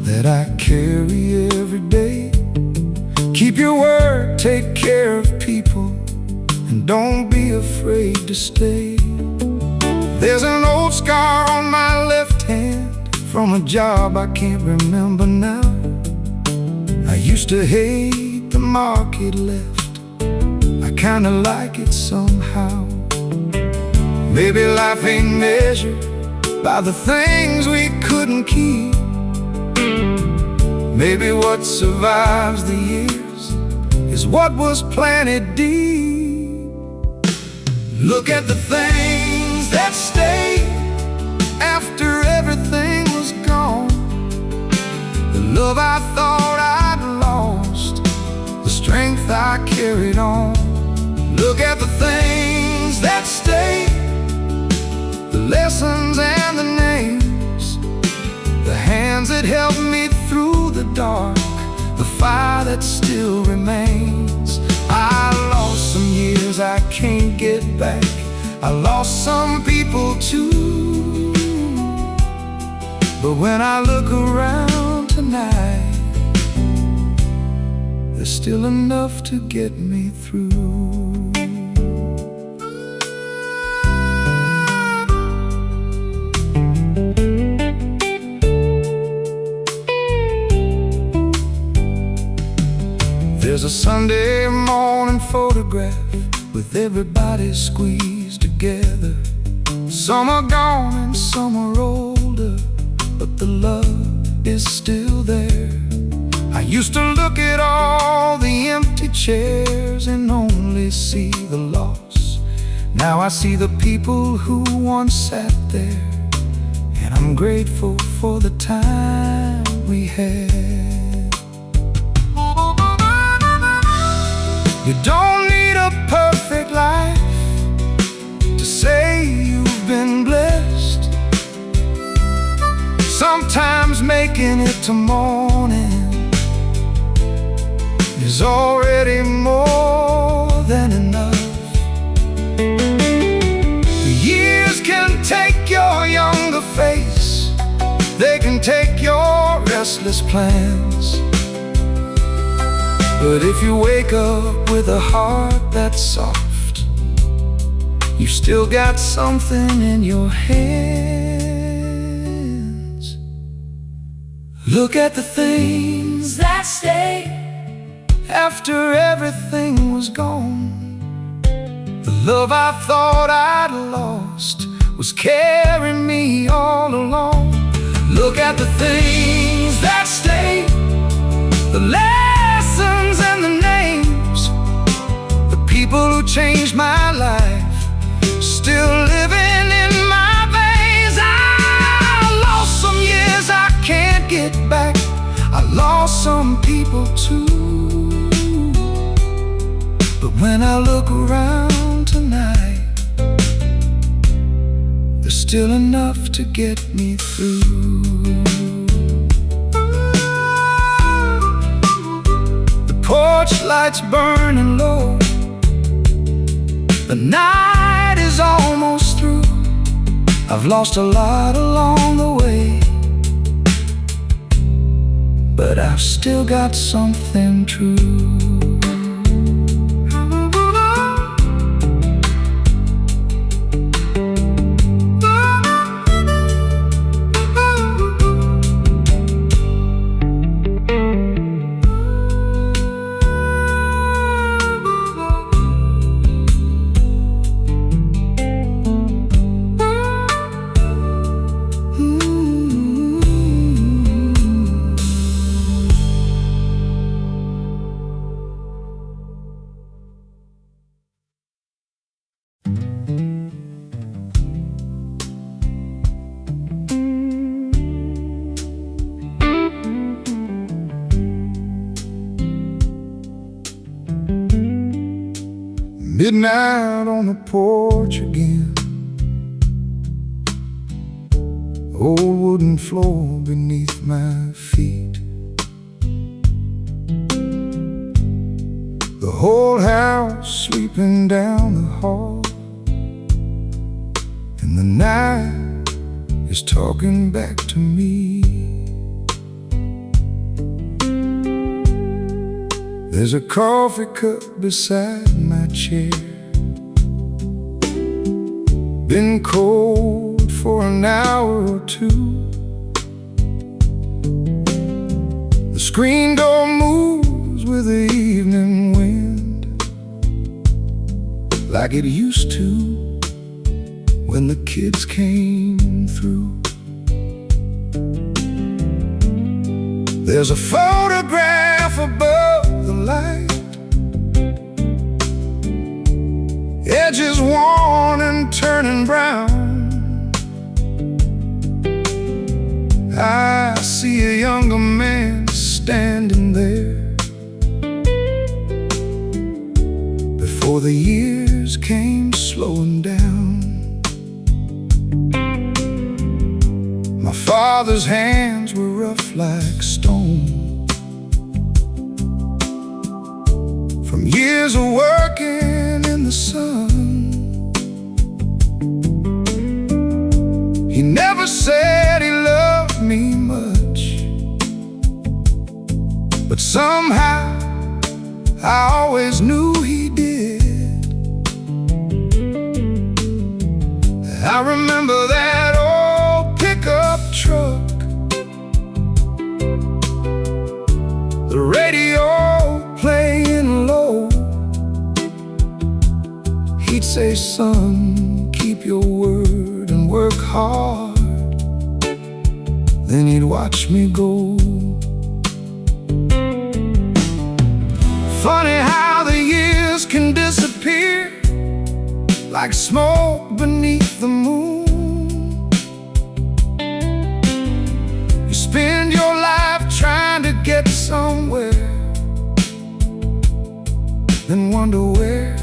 that I carry every day. Keep your word, take care of people, and don't be afraid to stay. There's an old scar on my left hand from a job I can't remember now. I used to hate the market left, I kinda like it somehow. Maybe life ain't measured by the things we couldn't keep. Maybe what survives the years is what was planted deep. Look at the things that stayed after everything was gone. The love I thought I'd lost, the strength I carried on. Look at the things that stayed, the lessons and the names, the hands that helped me through the dark, the fire that still remains. I lost some years I can't get back, I lost some people too. But when I look around tonight, there's still enough to get me through. There's a Sunday morning photograph with everybody squeezed together. Some are gone and some are older, but the love is still there. I used to look at all the empty chairs and only see the loss. Now I see the people who once sat there, and I'm grateful for the time we had. You don't need a perfect life to say you've been blessed. Sometimes making it to morning is already more than enough. The years can take your younger face, they can take your restless plans. But if you wake up with a heart that's soft, you've still got something in your hands. Look at the things that stayed after everything was gone. The love I thought I'd lost was carrying me all along. Look at the things that stayed, the lessons and the names, the people who changed my life, still living in my veins. I lost some years I can't get back, I lost some people too. But when I look around tonight, there's still enough to get me through. Porch lights burning low, the night is almost through. I've lost a lot along the way, but I've still got something true. Midnight on the porch again, old wooden floor beneath my feet. The whole house sleeping down the hall, and the night is talking back to me. There's a coffee cup beside my chair, been cold for an hour or two. The screen door moves with the evening wind, like it used to when the kids came through. There's a photograph above the light, edges worn and turning brown. I see a younger man standing there before the years came slowing down. My father's hands were rough like stone from years of working in the sun. He never said he loved me much, but somehow I always knew he did. I remember that old pickup truck, the radio playing low. He'd say, "Son, keep your word and work hard." Then he'd watch me go. Funny how the years can disappear like smoke beneath the moon. You spend your life trying to get somewhere, then wonder where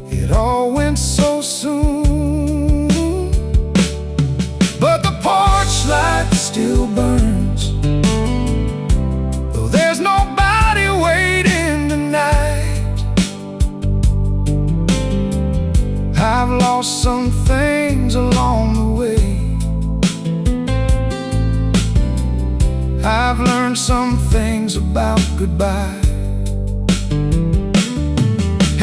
it all went so soon. But the porch light still burns, though there's nobody waiting tonight. I've lost some things along the way, I've learned some things about goodbye.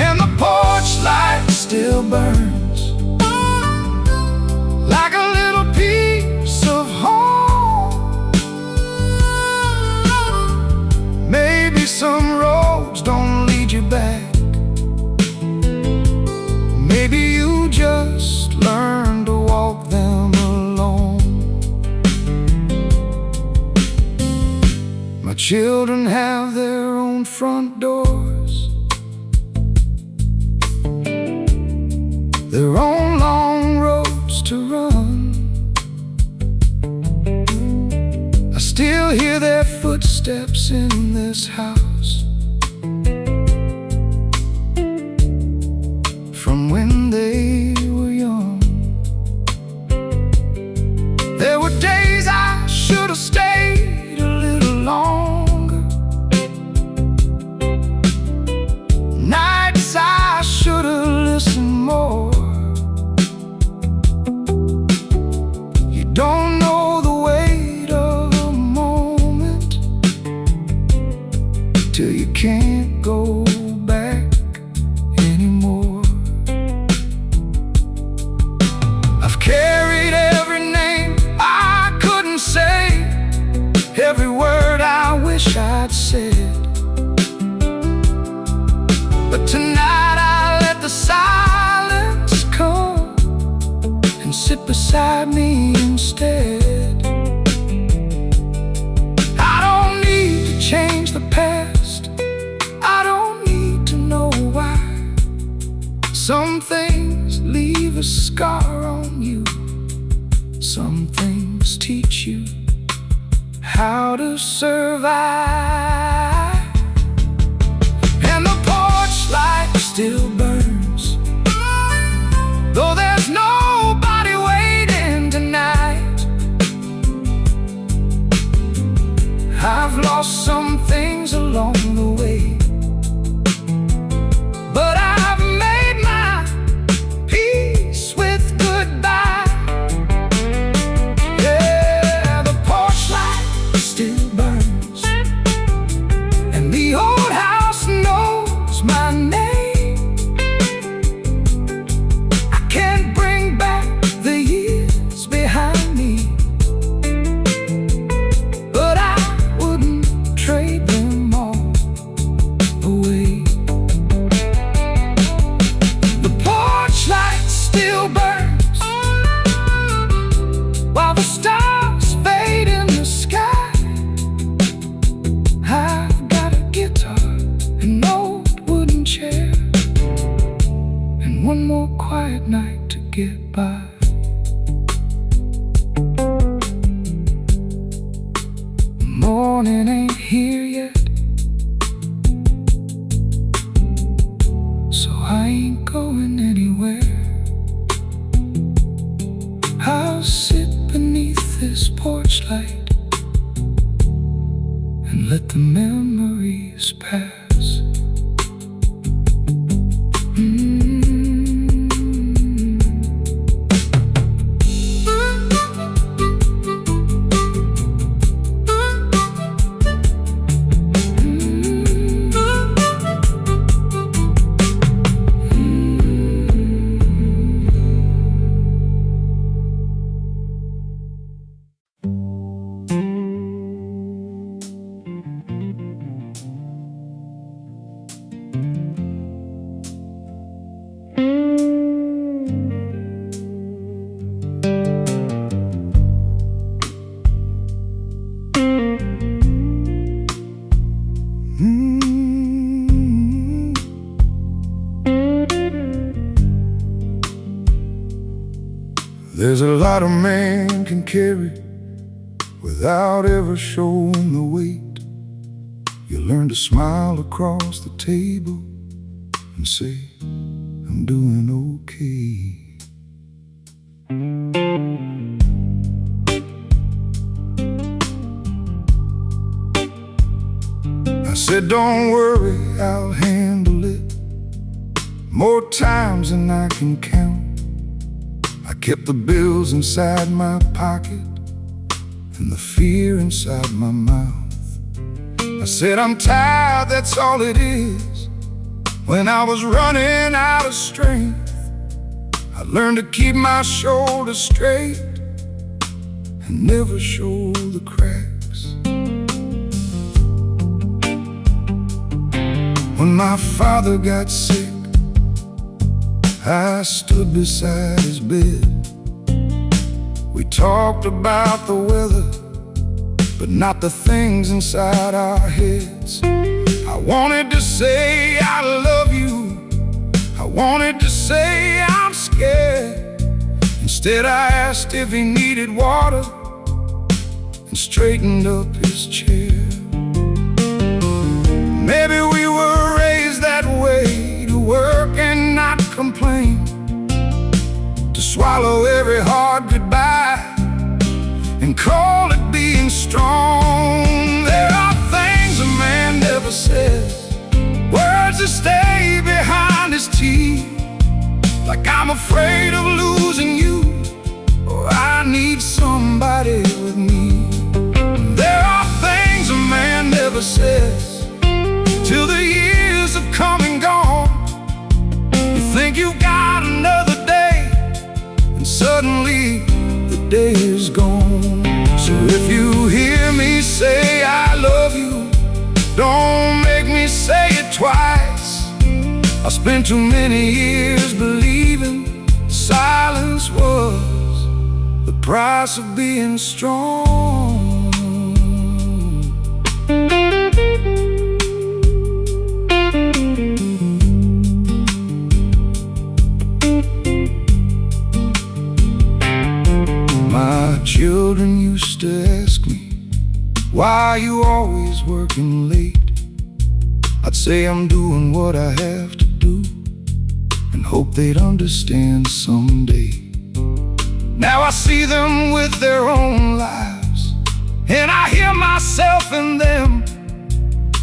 And the porch light still burns like a little piece of home. Maybe some roads don't lead you back, maybe you just learn to walk them alone. My children have their own front doors, their own long roads to run. I still hear their footsteps in this house from when they were young. There were days I should have stayed a little longer, nights I should have listened more. You don't know the weight of a moment till you can't go back anymore. I've carried every name I couldn't say, every word I wish I'd said. But tonight I let the silence come and sit beside me instead. I don't need to change the past, I don't need to know why. Some things leave a scar on you, some things teach you how to survive. And the porch light still burns along the way. But I've made my peace with goodbye. Yeah, the porch light still burns, and the old house knows my name. I can't bring back the years behind me, but I wouldn't trade them all away. The porch light still burns while the stars fade in the sky. I've got a guitar, an old wooden chair, and one more quiet night to get by. Morning ain't here yet, so I ain't going anywhere. I'll sit beneath this porch light and let the memories pass. There's a lot a man can carry without ever showing the weight. You learn to smile across the table and say, I'm doing okay. I said, don't worry, I'll handle it more times than I can count. I kept the bills inside my pocket and the fear inside my mouth. I said, I'm tired, that's all it is. When I was running out of strength, I learned to keep my shoulders straight and never show the cracks. When my father got sick, I stood beside his bed. We talked about the weather, but not the things inside our heads. I wanted to say I love you, I wanted to say I'm scared. Instead I asked if he needed water and straightened up his chair. Maybe we were raised that way, to work and not complain, to swallow every hard goodbye and call it being strong. There are things a man never says, words that stay behind his teeth, like I'm afraid of losing you, or I need somebody with me. There are things a man never says, till the years have come and gone. You think you've got another day, and suddenly the day is gone. So if you hear me say I love you, don't make me say it twice. I spent too many years believing silence was the price of being strong. My children used to ask me, why you always working late? I'd say I'm doing what I have to do and hope they'd understand someday. Now I see them with their own lives, and I hear myself in them.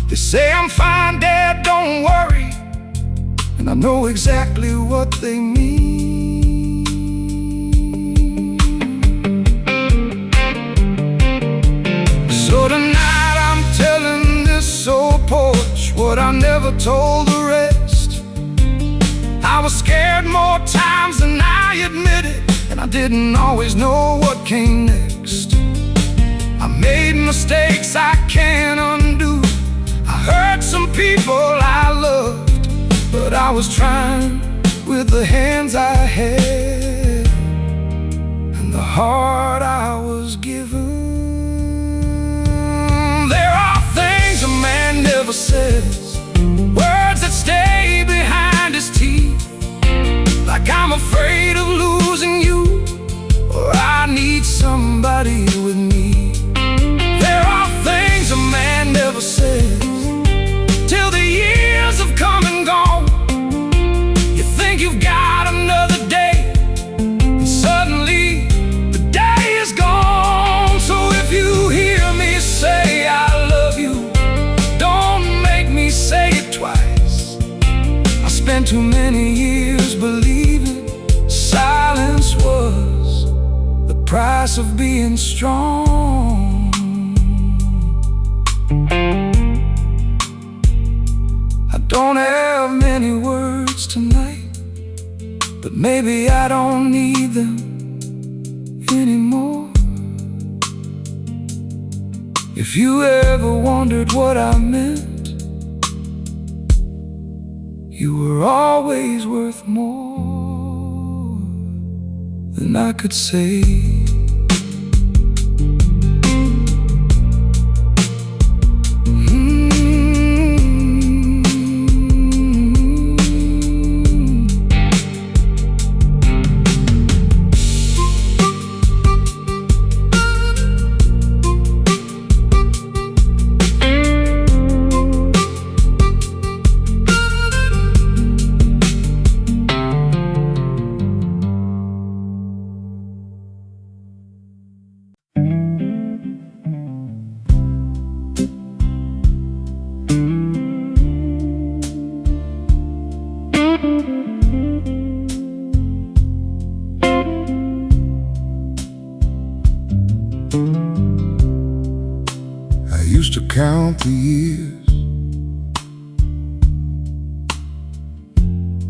They say I'm fine, Dad, don't worry, and I know exactly what they mean. So tonight I'm telling this old porch what I never told the rest. I was scared more times than I admitted, and I didn't always know what came next. I made mistakes I can't undo. I hurt some people I loved, but I was trying with the hands I had and the heart I was given. There are things a man never says, words that stay behind his teeth, like I'm afraid of losing you, or I need somebody with me. There are things a man never says, till the years have come and gone. You think you've got another day, and suddenly the day is gone. So if you hear me say I love you, don't make me say it twice. I spent too many years believing silence was the price of being strong. I don't have many words tonight, but maybe I don't need them anymore. If you ever wondered what I meant, you were always worth more than I could say. Count the years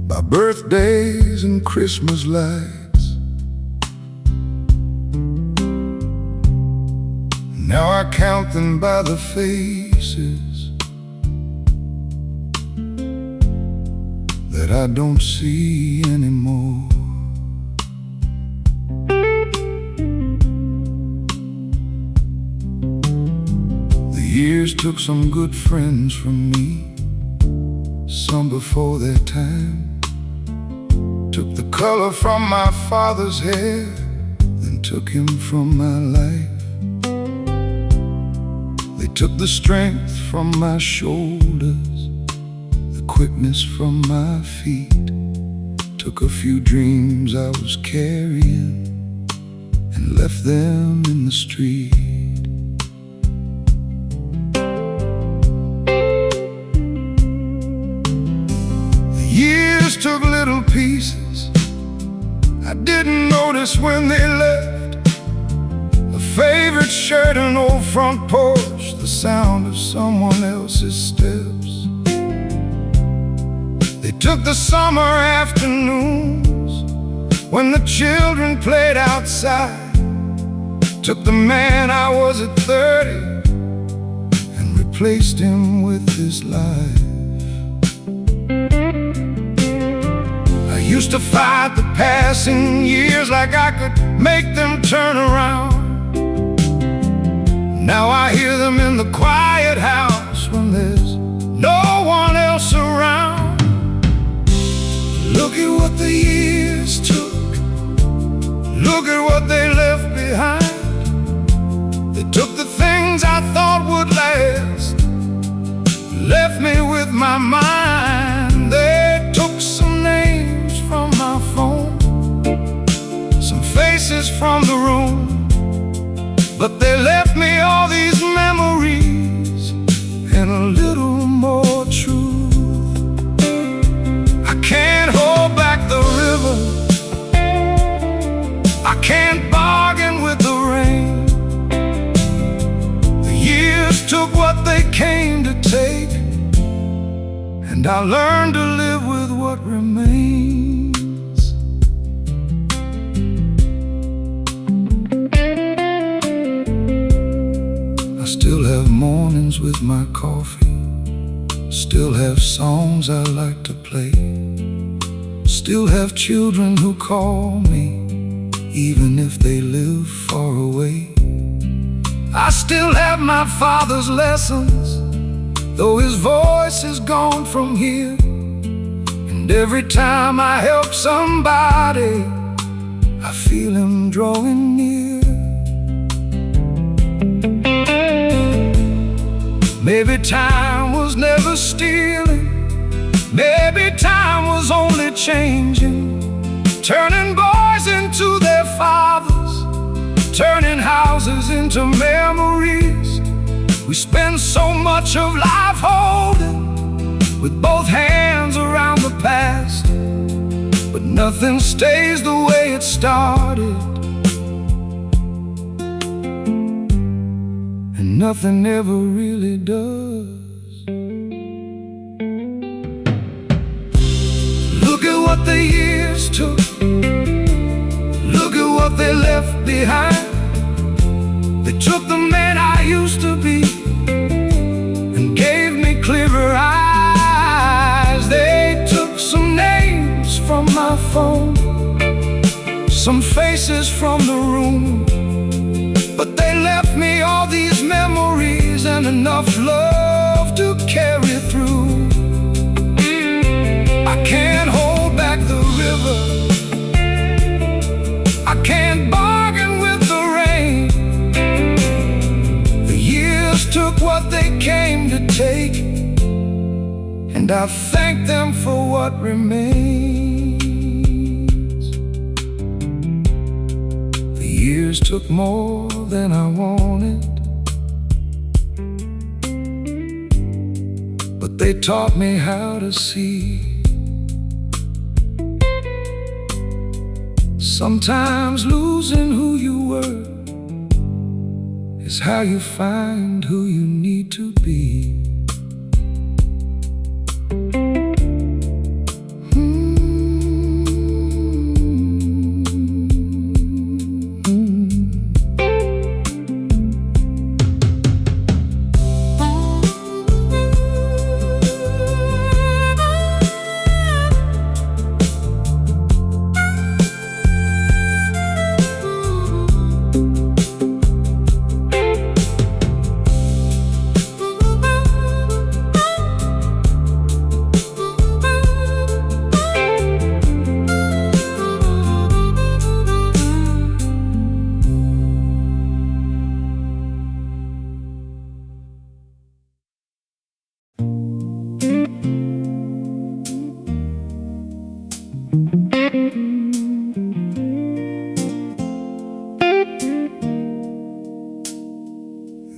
by birthdays and Christmas lights. Now I count them by the faces that I don't see anymore. Years took some good friends from me, some before their time. Took the color from my father's hair, then took him from my life. They took the strength from my shoulders, the quickness from my feet. Took a few dreams I was carrying and left them in the street. Took little pieces I didn't notice when they left. A favorite shirt, an old front porch, the sound of someone else's steps. They took the summer afternoons when the children played outside. Took the man I was at 30 and replaced him with this life. I used to fight the passing years like I could make them turn around. Now I hear them in the quiet house when there's no one else around. Look at what the years took, look at what they left behind. They took the things I thought would last, left me with my mind. They took some names from my phone, some faces from the room, but they left me all these memories and a little I learned to live with what remains. I still have mornings with my coffee, still have songs I like to play, still have children who call me, even if they live far away. I still have my father's lessons, though his voice is gone from here. And every time I help somebody, I feel him drawing near. Maybe time was never stealing, maybe time was only changing, turning boys into their fathers, turning houses into memories. We spend so much of life holding with both hands around the past, but nothing stays the way it started, and nothing ever really does. Look at what the years took, look at what they left behind. They took the man I used to be and gave me clearer eyes. They took some names from my phone, some faces from the room, but they left me all these memories and enough love to carry through. I can't hold back the river, I can't bargain with the rain. The years took what they came to take, and I thank them for what remains. The years took more than I wanted, but they taught me how to see. Sometimes losing who you were is how you find who you need to be.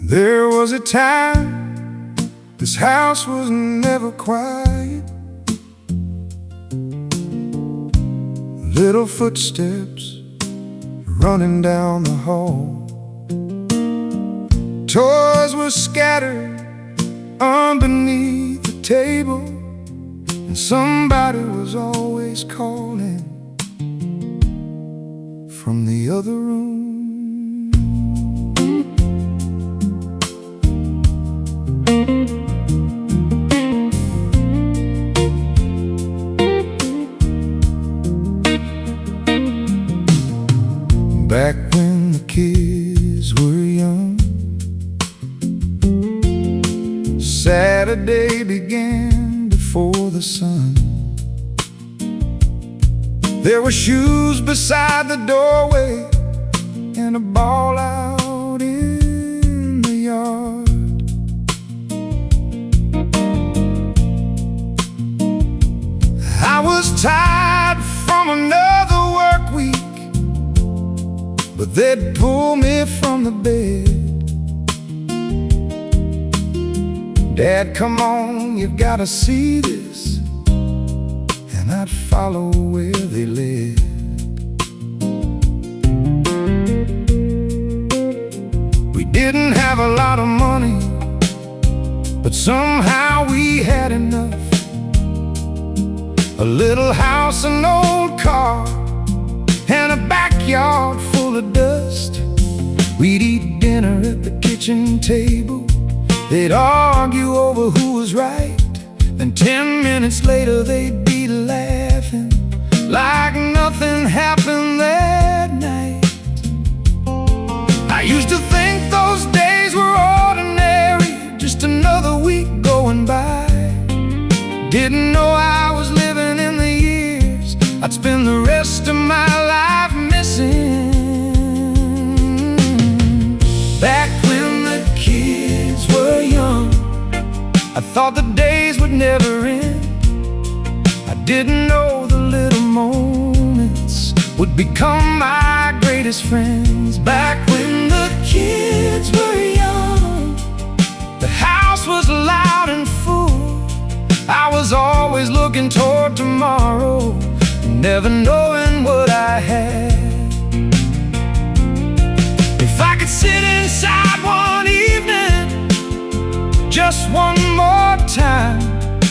There was a time this house was never quiet. Little footsteps running down the hall. Toys were scattered underneath the table, and somebody was always calling from the other room. Back when the kids were young, Saturday began before the sun. There were shoes beside the doorway and a ball out in the yard. I was tired from another work week, but they'd pull me from the bed. Dad, come on, you've gotta see this. And I'd follow where they led. We didn't have a lot of money, but somehow we had enough A little house, an old car, and a backyard full of dust. We'd eat dinner at the kitchen table. They'd argue over who was right. Then 10 minutes later they'd be laughing like nothing happened that night. I used to think those days were ordinary, just another week going by. Didn't know I was living in the years I'd spend the rest of my life missing. Back when the kids were young, I thought the days would never end. I didn't know the little moments would become my greatest friends. Back when the kids were young, the house was loud and full. I was always looking toward tomorrow, never knowing what I had. If I could sit inside one evening, just one more time,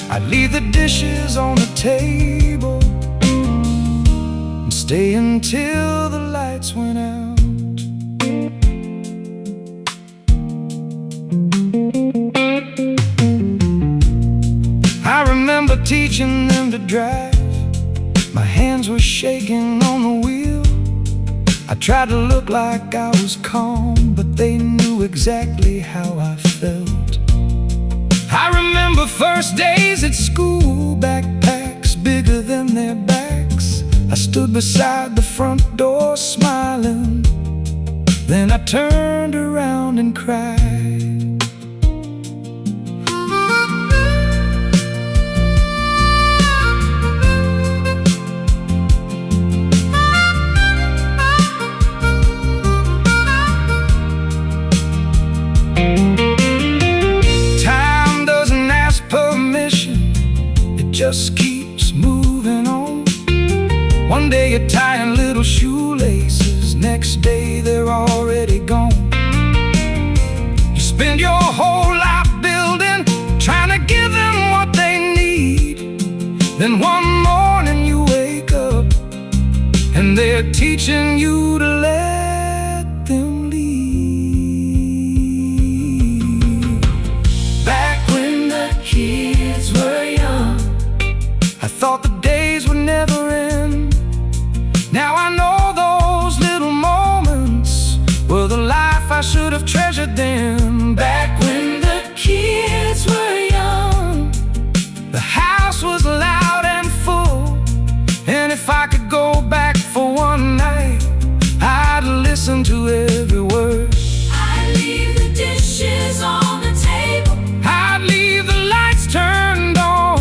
I'd leave the dishes on the table and stay until the lights went out. I remember teaching them to drive. My hands were shaking on the wheel. I tried to look like I was calm, but they knew exactly how I felt. I remember first days at school, backpacks bigger than their backs. I stood beside the front door smiling. Then I turned around and cried. Just keeps moving on. One day you're tying little shoelaces, next day they're already gone. You spend your whole life building, trying to give them what they need. Then one morning you wake up and they're teaching you to let them leave. Back when the kids were young, I thought the days would never end. Now I know those little moments were the life I should have treasured then. Back when the kids were young, the house was loud and full. And if I could go back for one night, I'd listen to every word. I'd leave the dishes on the table. I'd leave the lights turned on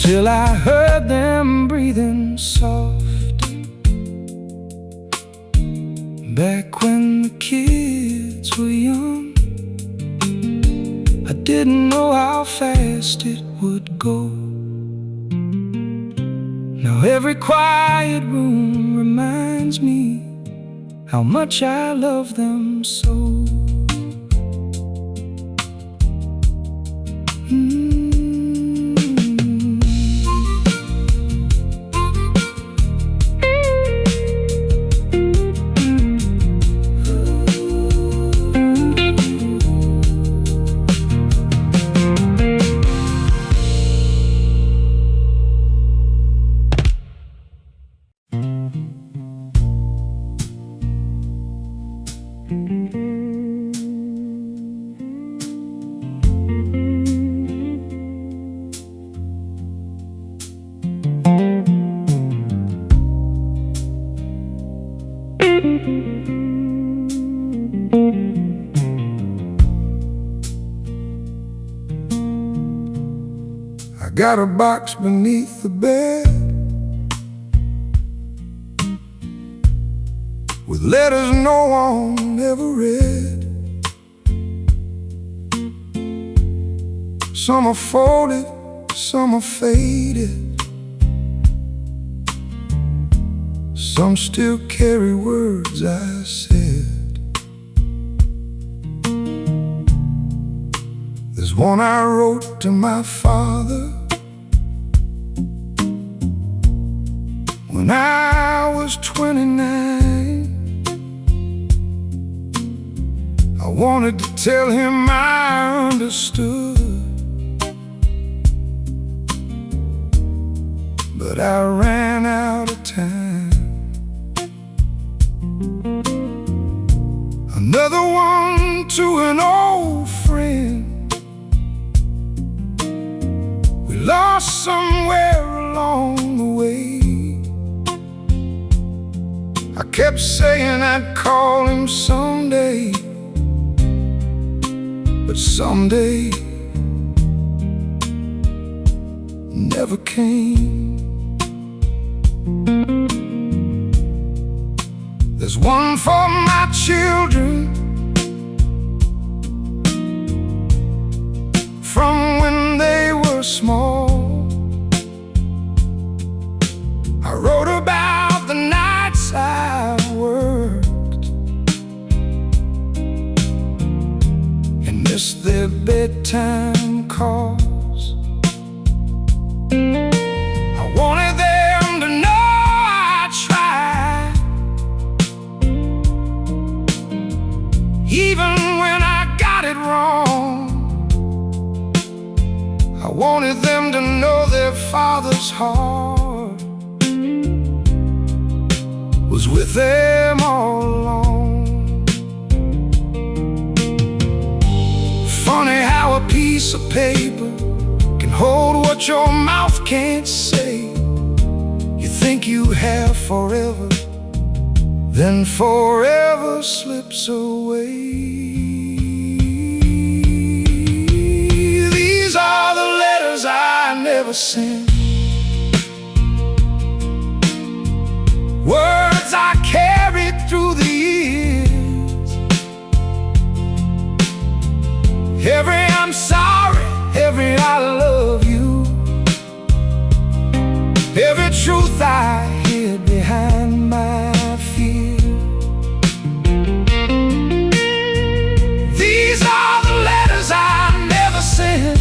till I heard them breathing soft. Back when the kids were young, I didn't know how fast it would go. Now every quiet room reminds me how much I love them so. I got a box beneath the bed with letters no one ever read. Some are folded, some are faded, some still carry words I said. There's one I wrote to my father when I was 29. I wanted to tell him I understood, but I ran out of time. Another one to an old friend we lost somewhere along the way. I kept saying I'd call him someday, but someday never came. There's one for my children from when they were small. I wrote about the nights I worked and missed their bedtime calls. I wanted them to know I tried, even when I got it wrong. I wanted them to know their father's heart was with them all along. Funny how a piece of paper can hold what your mouth can't say. You think you have forever, then forever slips away. These are the letters I never sent, words I carried through the years. Every I'm sorry, every I love you, every truth I hid behind my fear. These are the letters I never sent,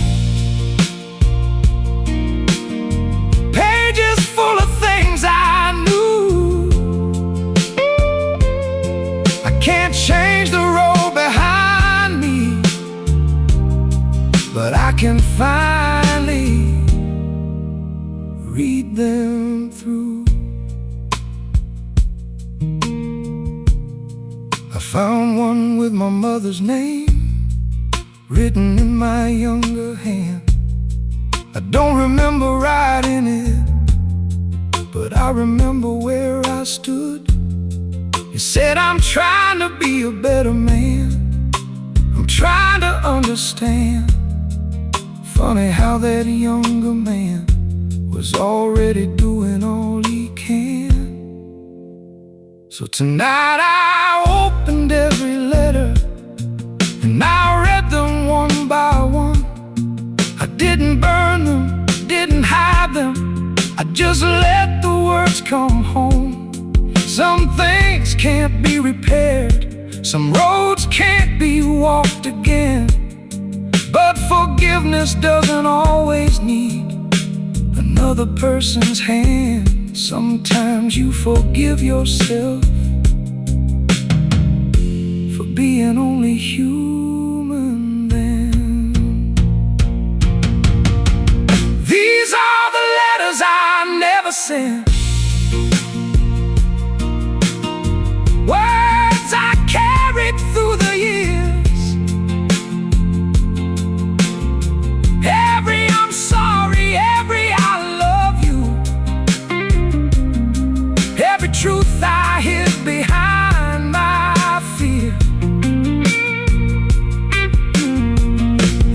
pages full of things I knew. I can't change the road behind me, but I can finally read them through. I found one with my mother's name written in my younger hand. I don't remember writing it, but I remember where I stood. It said, I'm trying to be a better man, I'm trying to understand. Funny how that younger man was already doing all he can. So tonight I opened every letter and I read them one by one. I didn't burn them, didn't hide them, I just let the words come home. Some things can't be repaired, some roads can't be walked again, but forgiveness doesn't always need another person's hand. Sometimes you forgive yourself for being only human then. These are the letters I never sent, words I carried through the years. Every I'm sorry, every I love you, every truth I hid behind my fear.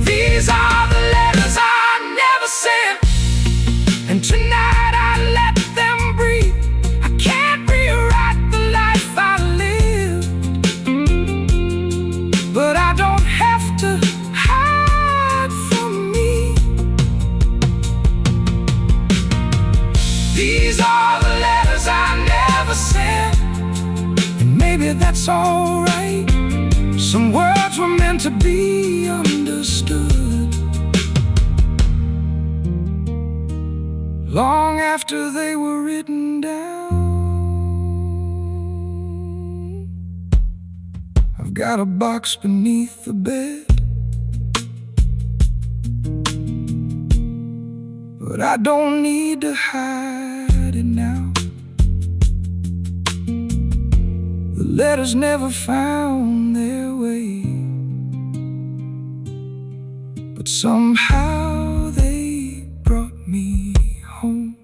These are the letters I never sent, and tonight I let them breathe. I can't rewrite the life I lived, but I don't have to hide from me. These are the letters I never sent, and maybe that's alright. Some words were meant to be understood. long after they were written down. I've got a box beneath the bed, but I don't need to hide it now. The letters never found their way, but somehow they brought me home.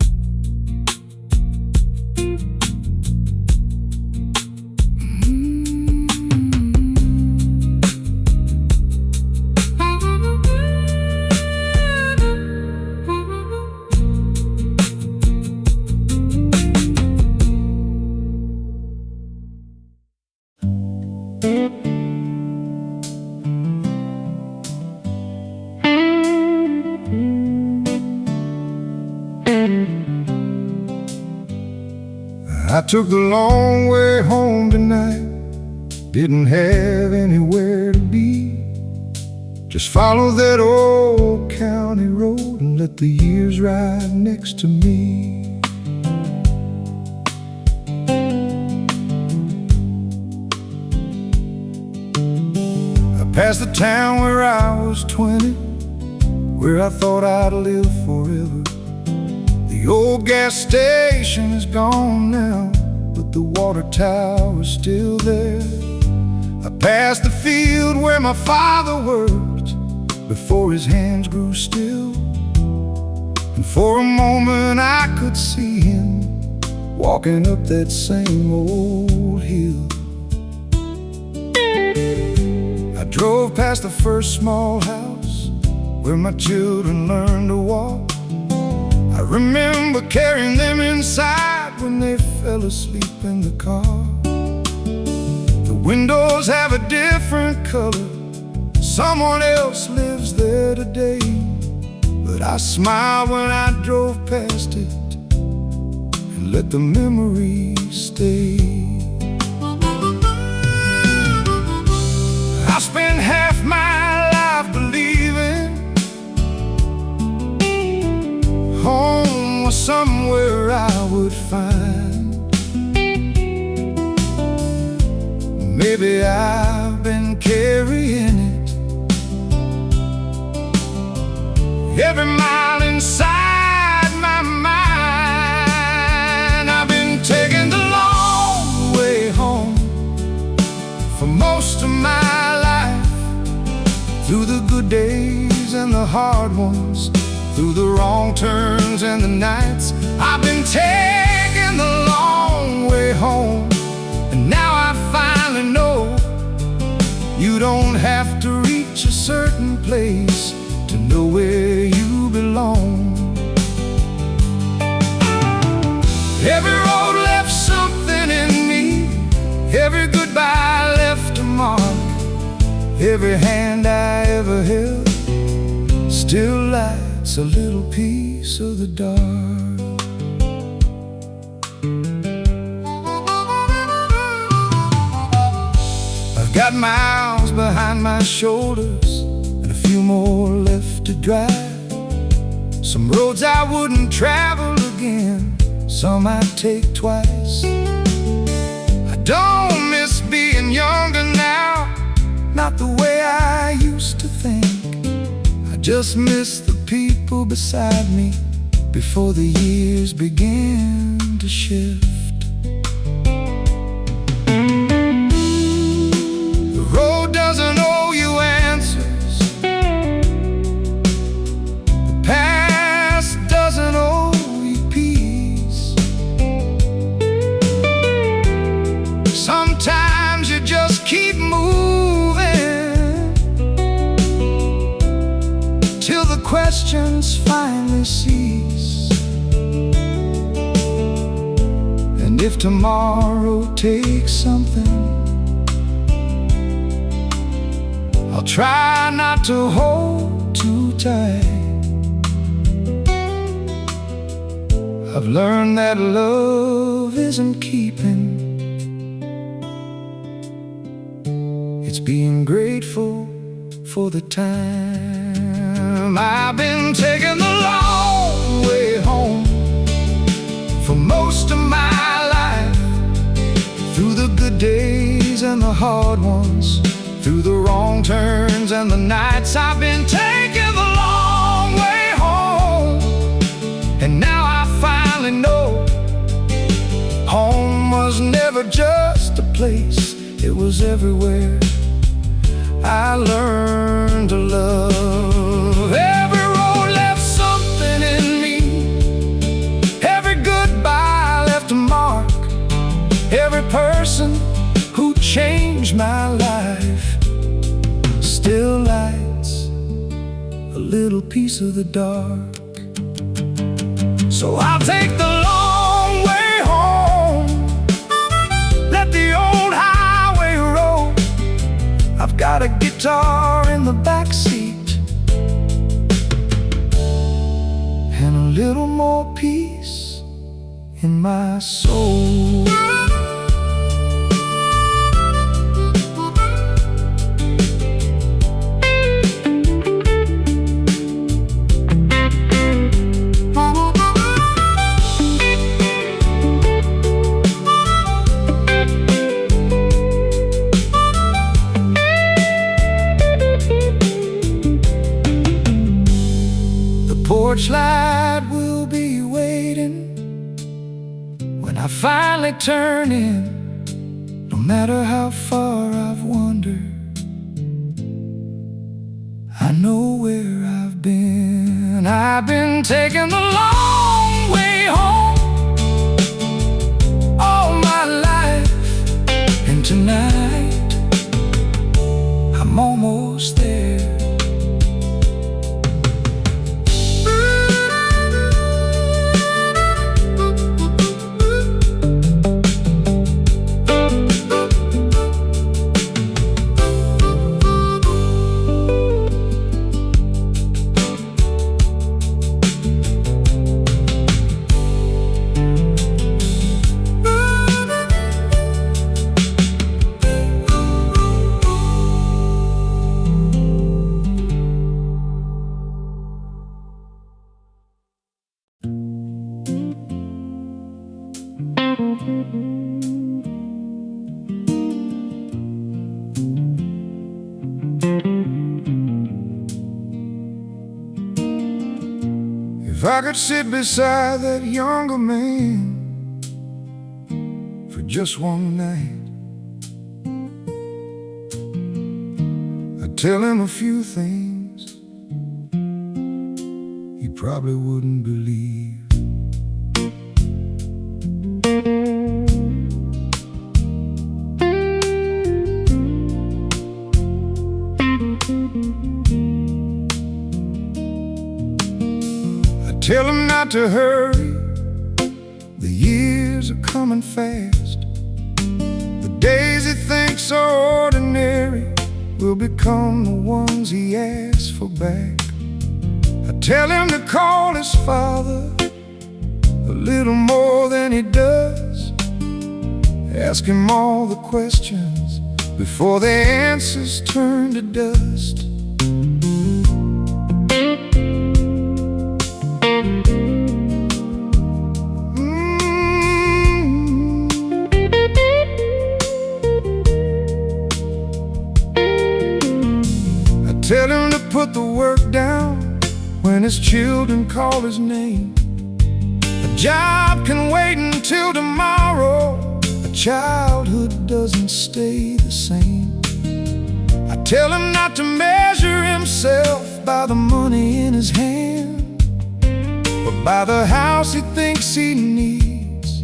I took the long way home tonight, didn't have anywhere to be. Just followed that old county road and let the years ride next to me. I passed the town where I was 20, where I thought I'd live forever. The old gas station is gone now, but the water tower's still there. I passed the field where my father worked before his hands grew still, and for a moment I could see him walking up that same old hill. I drove past the first small house where my children learned to walk. I remember carrying them inside when they fell asleep in the car. The windows have a different color, someone else lives there today, but I smiled when I drove past it and let the memories stay. I spent half my life believing home was somewhere I would find. Maybe I've been carrying it every mile inside my mind. I've been taking the long way home for most of my life, through the good days and the hard ones, through the wrong turns and the nights. I've been taking the long way home, and now I finally know you don't have to reach a certain place to know where you belong. Every road left something in me, every goodbye left a mark. Every hand I ever held still lights a little piece of the dark. I've got miles behind my shoulders and a few more left to drive. Some roads I wouldn't travel again, some I'd take twice. I don't miss being younger now, not the way I used to think. I just miss the people beside me before the years began to shift. The road doesn't owe you answers, the past doesn't owe you peace. Sometimes you just keep moving till the questions finally cease. And if tomorrow takes something, I'll try not to hold too tight. I've learned that love isn't keeping, it's being grateful for the time. I've been taking the long way home good days and the hard ones, through the wrong turns and the nights I've been taking the long way home. And now I finally know home was never just a place, it was everywhere I learned to love. Every road left something in me, every goodbye left a mark, every person who changed my life still lights a little piece of the dark. So I'll take the long way home, let the old highway roll. I've got a guitar in the backseat and a little more peace in my soul. Porch light will be waiting when I finally turn in. No matter how far I've wandered, I know where I've been. I've been taking the long way home all my life, and tonight I'm almost there. If I could sit beside that younger man for just one night, I'd tell him a few things he probably wouldn't believe. Tell him not to hurry, the years are coming fast. The days he thinks are ordinary will become the ones he asks for back. I tell him to call his father a little more than he does. Ask him all the questions before the answers turn to dust. Tell him to put the work down when his children call his name. A job can wait until tomorrow. A childhood doesn't stay the same. I tell him not to measure himself by the money in his hand, but by the house he thinks he needs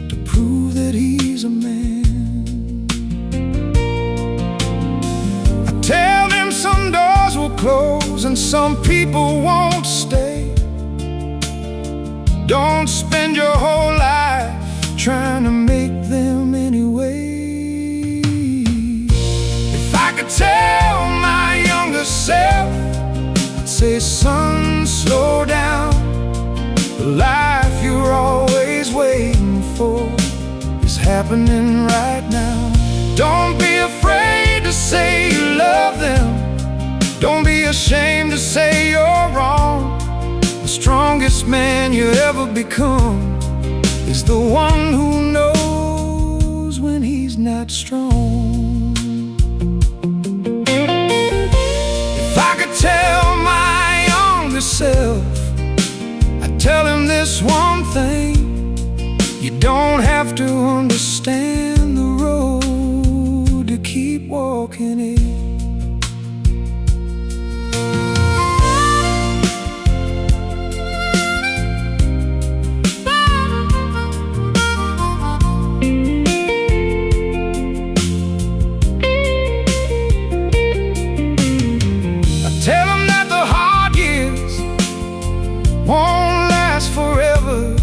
to prove that he's a man. I tell him some doors will close and some people won't stay. Don't spend your whole life trying to make them anyway. If I could tell my younger self, I'd say, son, slow down. The life you're always waiting for is happening right now. Don't be afraid to say you love them. Don't be ashamed to say you're wrong. The strongest man you ever become is the one who knows when he's not that strong. If I could tell my younger self, I'd tell him this one thing: you don't have to understand the road to keep walking it. Tell them that the hard years won't last forever,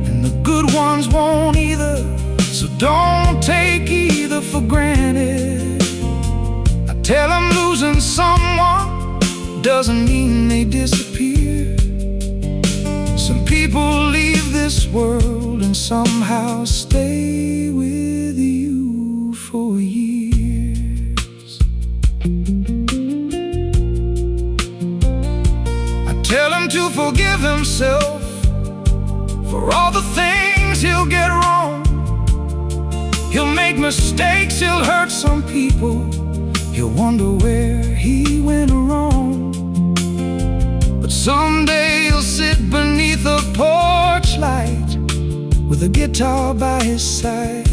and the good ones won't either. So don't take either for granted. I tell them losing someone doesn't mean they disappear. Some people leave this world and somehow stay with you for years. Tell him to forgive himself for all the things he'll get wrong. He'll make mistakes, he'll hurt some people, he'll wonder where he went wrong. But someday he'll sit beneath a porch light with a guitar by his side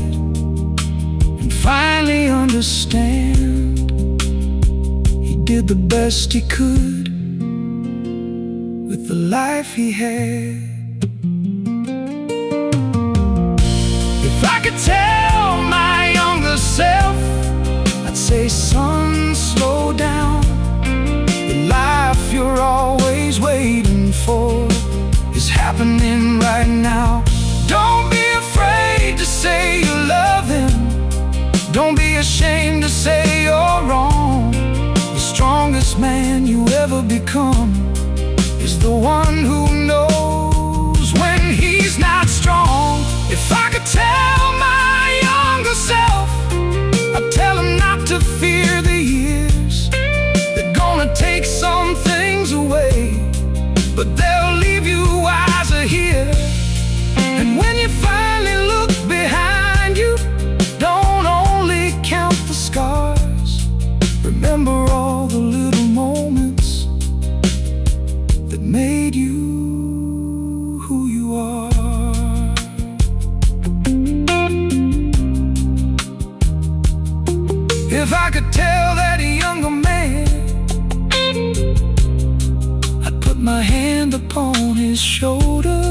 and finally understand he did the best he could with the life he had. If I could tell my younger self, I'd say, son, slow down. The life you're always waiting for is happening right now. Don't be afraid to say you love him. Don't be ashamed to say you're wrong. The strongest man you ever become is the one who knows when he's not strong. If I could tell my younger self, I'd tell him not to fear the years. They're gonna take some things away, but they'll leave you wiser here. And when you finally look behind you, don't only count the scars. Remember all the little moments that made you who you are. If I could tell that younger man, I'd put my hand upon his shoulder